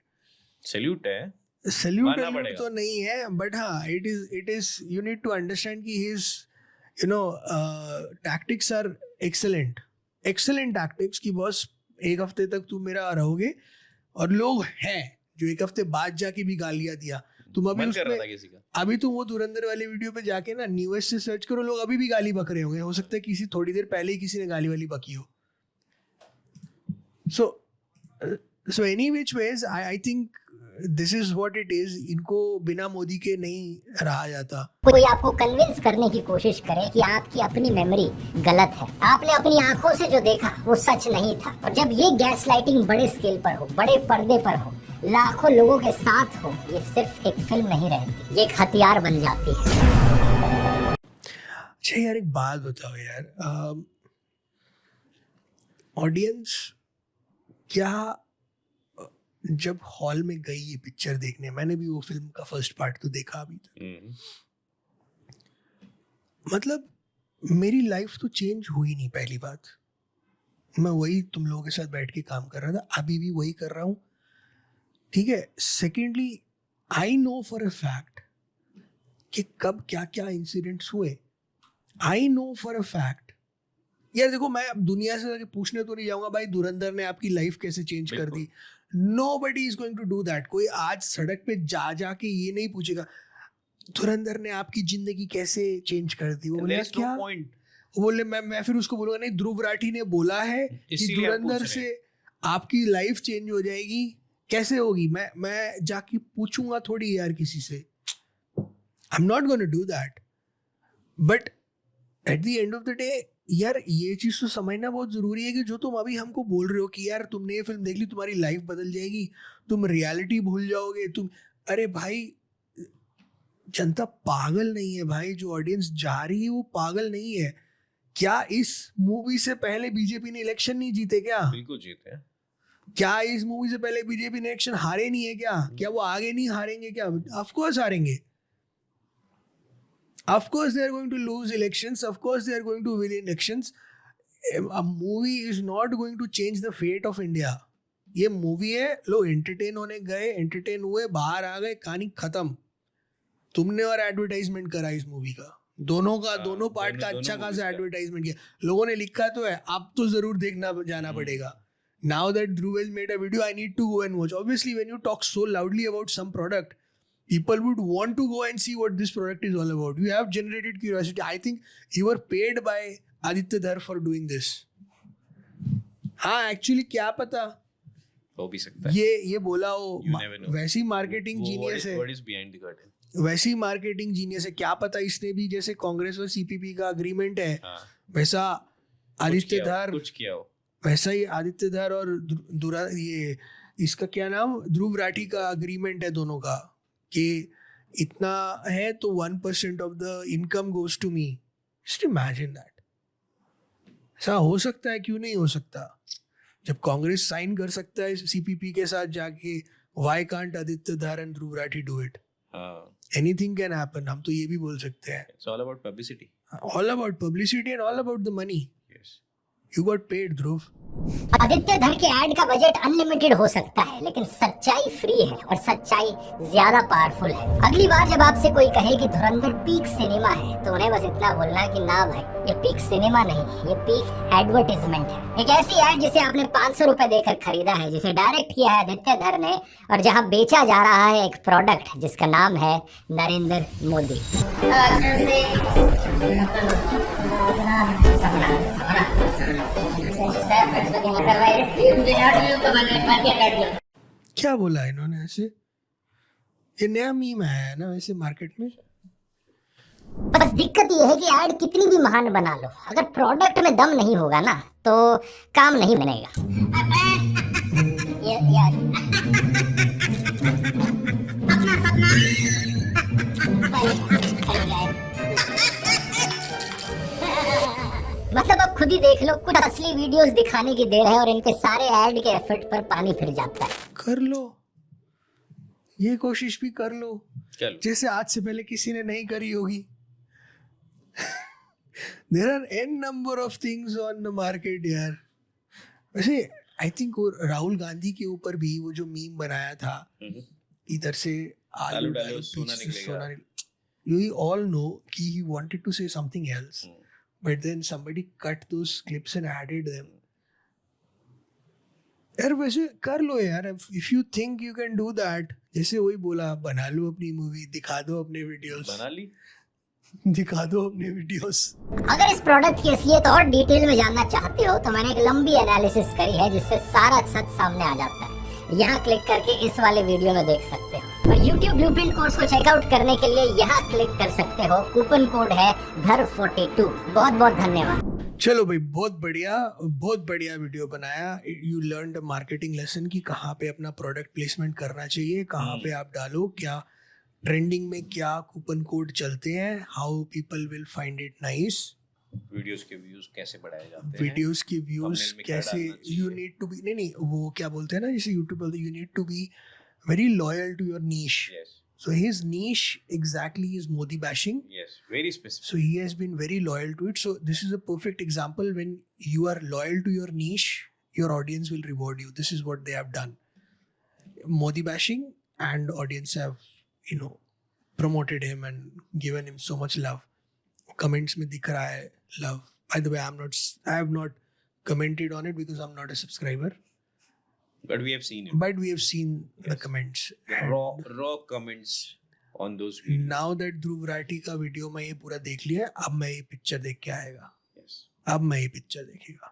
Speaker 1: सैल्यूट है.
Speaker 2: सैल्यूट तो नहीं है, बट हाँ it is you need to understand कि his tactics are excellent tactics. कि बॉस एक हफ्ते तक तुम मेरा रहोगे, और लोग हैं जो एक हफ्ते बाद जाके भी गालियां दिया. तुम अभी तुम वो धुरंधर वाले वीडियो पे जाके ना न्यूज़ से सर्च करो, लोग अभी भी गाली बक रहे होंगे. हो सकता है किसी थोड़ी देर पहले ही किसी ने गाली वाली बकी हो. So any which ways, I think this is what it is. इनको बिना मोदी के नहीं रहा जाता.
Speaker 3: कोई आपको कन्विंस करने की कोशिश करे कि आपकी अपनी मेमोरी गलत है, आपने अपनी आंखों से जो देखा वो सच नहीं था, और जब ये गैस लाइटिंग बड़े स्केल पर हो, बड़े पर्दे पर हो, लाखों लोगों के साथ हो, ये सिर्फ एक फिल्म नहीं रहती, ये एक हथियार बन जाती है.
Speaker 2: अच्छा यार, एक बात बताओ यार, ऑडियंस क्या जब हॉल में गई ये पिक्चर देखने, मैंने भी वो फिल्म का फर्स्ट पार्ट तो देखा अभी तक, मतलब मेरी लाइफ तो चेंज हुई नहीं. पहली बात, मैं वही तुम लोगों के साथ बैठ के काम कर रहा था, अभी भी वही कर रहा हूँ, ठीक है. Secondly, I know for a fact कि कब क्या क्या इंसिडेंट्स हुए. I know for a fact. यार देखो, मैं अब दुनिया से जाके पूछने तो नहीं जाऊंगा भाई धुरंधर ने आपकी लाइफ कैसे चेंज कर दी. Nobody is going to do that. कोई आज सड़क पे जा के ये नहीं पूछेगा धुरंधर ने आपकी जिंदगी कैसे चेंज कर दी. वो बोले क्या, वो बोले मैं फिर उसको बोलूंगा नहीं, ध्रुव राठी ने बोला है कि धुरंधर से आपकी लाइफ चेंज हो जाएगी. कैसे होगी? मैं जाके पूछूंगा थोड़ी यार किसी से. आई am not gonna do that. But at the end of the day यार, ये चीज़ तो समझना बहुत ज़रूरी है कि जो तुम अभी हमको बोल रहे हो कि यार तुमने ये फिल्म देख ली, तुम्हारी लाइफ बदल जाएगी, तुम रियलिटी भूल जाओगे, तुम, अरे भाई जनता पागल नहीं है भाई. जो ऑडियंस जा रही है वो पागल नहीं है. क्या इस मूवी से पहले बीजेपी ने इलेक्शन नहीं जीते क्या?
Speaker 1: बिल्कुल जीते.
Speaker 2: क्या इस मूवी से पहले बीजेपी ने इलेक्शन हारे नहीं है क्या? क्या वो आगे नहीं हारेंगे क्या? ऑफ कोर्स हारेंगे. Of course they are going to lose elections. Of course they are going to win elections. A movie is not going to change the fate of India. ये मूवी है, लोग एंटरटेन होने गए, एंटरटेन हुए, बाहर आ गए, कहानी खत्म. तुमने और एडवर्टाइजमेंट करा इस मूवी का, दोनों पार्ट का अच्छा खासा एडवर्टाइजमेंट किया. लोगों ने लिखा तो है, अब तो जरूर देखना जाना पड़ेगा. Now that Dhruv has made a video, I need to go and watch. Obviously, when you talk so loudly about some product, people would want to go and see what this product is all about. You have generated curiosity. I think you were paid by Aditya Dhar for doing this. हाँ, एक्चुअली क्या पता
Speaker 1: हो भी सकता है.
Speaker 2: ये बोला हो, वैसी मार्केटिंग जीनियस है.
Speaker 1: What is behind the curtain?
Speaker 2: वैसी मार्केटिंग जीनियस है. क्या पता इसने भी, जैसे कांग्रेस और सीपीपी का अग्रीमेंट है, वैसा आदित्य धर
Speaker 1: कुछ किया हो,
Speaker 2: वैसा ही आदित्य धर और ये इसका क्या नाम, ध्रुव राठी का अग्रीमेंट है दोनों का, कि इतना है तो 1% of the income goes to me. Just imagine that. ऐसा हो सकता है, क्यों नहीं हो सकता? जब कांग्रेस साइन कर सकता है सीपीपी के साथ जाके, व्हाई कांट आदित्य धर and Dhruv Rathee do it? Anything can happen. हम तो ये भी बोल सकते हैं.
Speaker 1: It's all about publicity.
Speaker 2: All about publicity and all about the money. You got paid, ध्रुव.
Speaker 3: आदित्य धर के ऐड का बजट अनलिमिटेड हो सकता है, लेकिन सच्चाई फ्री है और सच्चाई ज्यादा पावरफुल है. अगली बार जब आपसे कोई कहे कि धुरंधर पीक सिनेमा है, तो उन्हें बस इतना बोलना कि ना भाई, ये पीक सिनेमा नहीं, ये पीक एडवर्टाइजमेंट है. एक ऐसी ऐड जिसे आपने 500 रुपए देकर खरीदा है, जिसे डायरेक्ट किया है आदित्य धर ने, और जहाँ बेचा जा रहा है एक प्रोडक्ट जिसका नाम है नरेंद्र मोदी.
Speaker 2: क्या बोला इन्होंने ऐसे? ये नया मीम आया है ना वैसे मार्केट में.
Speaker 3: बस दिक्कत ये है कि ऐड कितनी भी महान बना लो, अगर प्रोडक्ट में दम नहीं होगा ना, तो काम नहीं बनेगा. मतलब अब खुद ही देख लो, कुछ असली वीडियोस दिखाने की देर है और इनके सारे ऐड के एफर्ट पर पानी फिर जाता है.
Speaker 2: कर लो, ये कोशिश भी कर लो जैसे आज से पहले किसी ने नहीं करी होगी. There are n number of things on the market यार. वैसे आई थिंक राहुल गांधी के ऊपर भी वो जो मीम बनाया था, इधर से आलू डालो सोना निकलेगा. You all know कि he wanted to say something else. But then somebody cut those clips and added them. यार वैसे कर लो यार. If you think you can do that, जैसे वही बोला, बना लो अपनी मूवी, दिखा दो अपने वीडियोस.
Speaker 1: बना ली,
Speaker 2: दिखा दो अपने वीडियोस.
Speaker 3: अगर इस प्रोडक्ट की असलियत और डिटेल में जानना चाहते हो, तो मैंने एक लंबी एनालिसिस करी है जिससे सारा सच सामने आ जाता है. यहाँ क्लिक करके इस वाले वीडियो में देख सकते हो। और YouTube ब्लूप्रिंट कोर्स को चेकआउट करने के लिए यहाँ क्लिक कर सकते हो। कूपन कोड है धर42। बहुत बहुत धन्यवाद।
Speaker 2: चलो भाई, बहुत बढ़िया वीडियो बनाया। You learn the marketing lesson कि कहाँ पे अपना प्रोडक्ट प्लेसमेंट करना चाहिए, कहाँ पे आप डालो, क्या ट्रेंडिंग में क्या कूपन कोड चलते हैं, how people will find it nice.
Speaker 1: Videos के व्यूज कैसे बढ़ाए जाते हैं,
Speaker 2: वीडियोस की व्यूज
Speaker 1: thumbnail में क्या
Speaker 2: कैसे,
Speaker 1: डालना चाहिए।
Speaker 2: यू नीड टू बी, नहीं वो क्या बोलते हैं ना, जैसे यूट्यूब बोलते हैं, you need to be very loyal to your niche.
Speaker 1: Yes,
Speaker 2: So his niche exactly is Modi bashing.
Speaker 1: yes, very specific.
Speaker 2: So he has been very loyal to it. So this is a perfect example. When you are loyal to your niche, your audience will reward you. This is what they have done. Modi bashing and audience have, promoted him and given him so much love. Comments में दिख रहा है love. By the way, I have not commented on it because I'm not a subscriber.
Speaker 1: But we have seen it.
Speaker 2: But we have seen the
Speaker 1: Yes.
Speaker 2: comments. And
Speaker 1: Raw comments on those videos.
Speaker 2: now that Dhruv Rathee का वीडियो मैं ये पूरा देख लिया, अब मैं ये पिक्चर देख के आएगा,
Speaker 1: Yes.
Speaker 2: अब मैं ये पिक्चर देखेगा।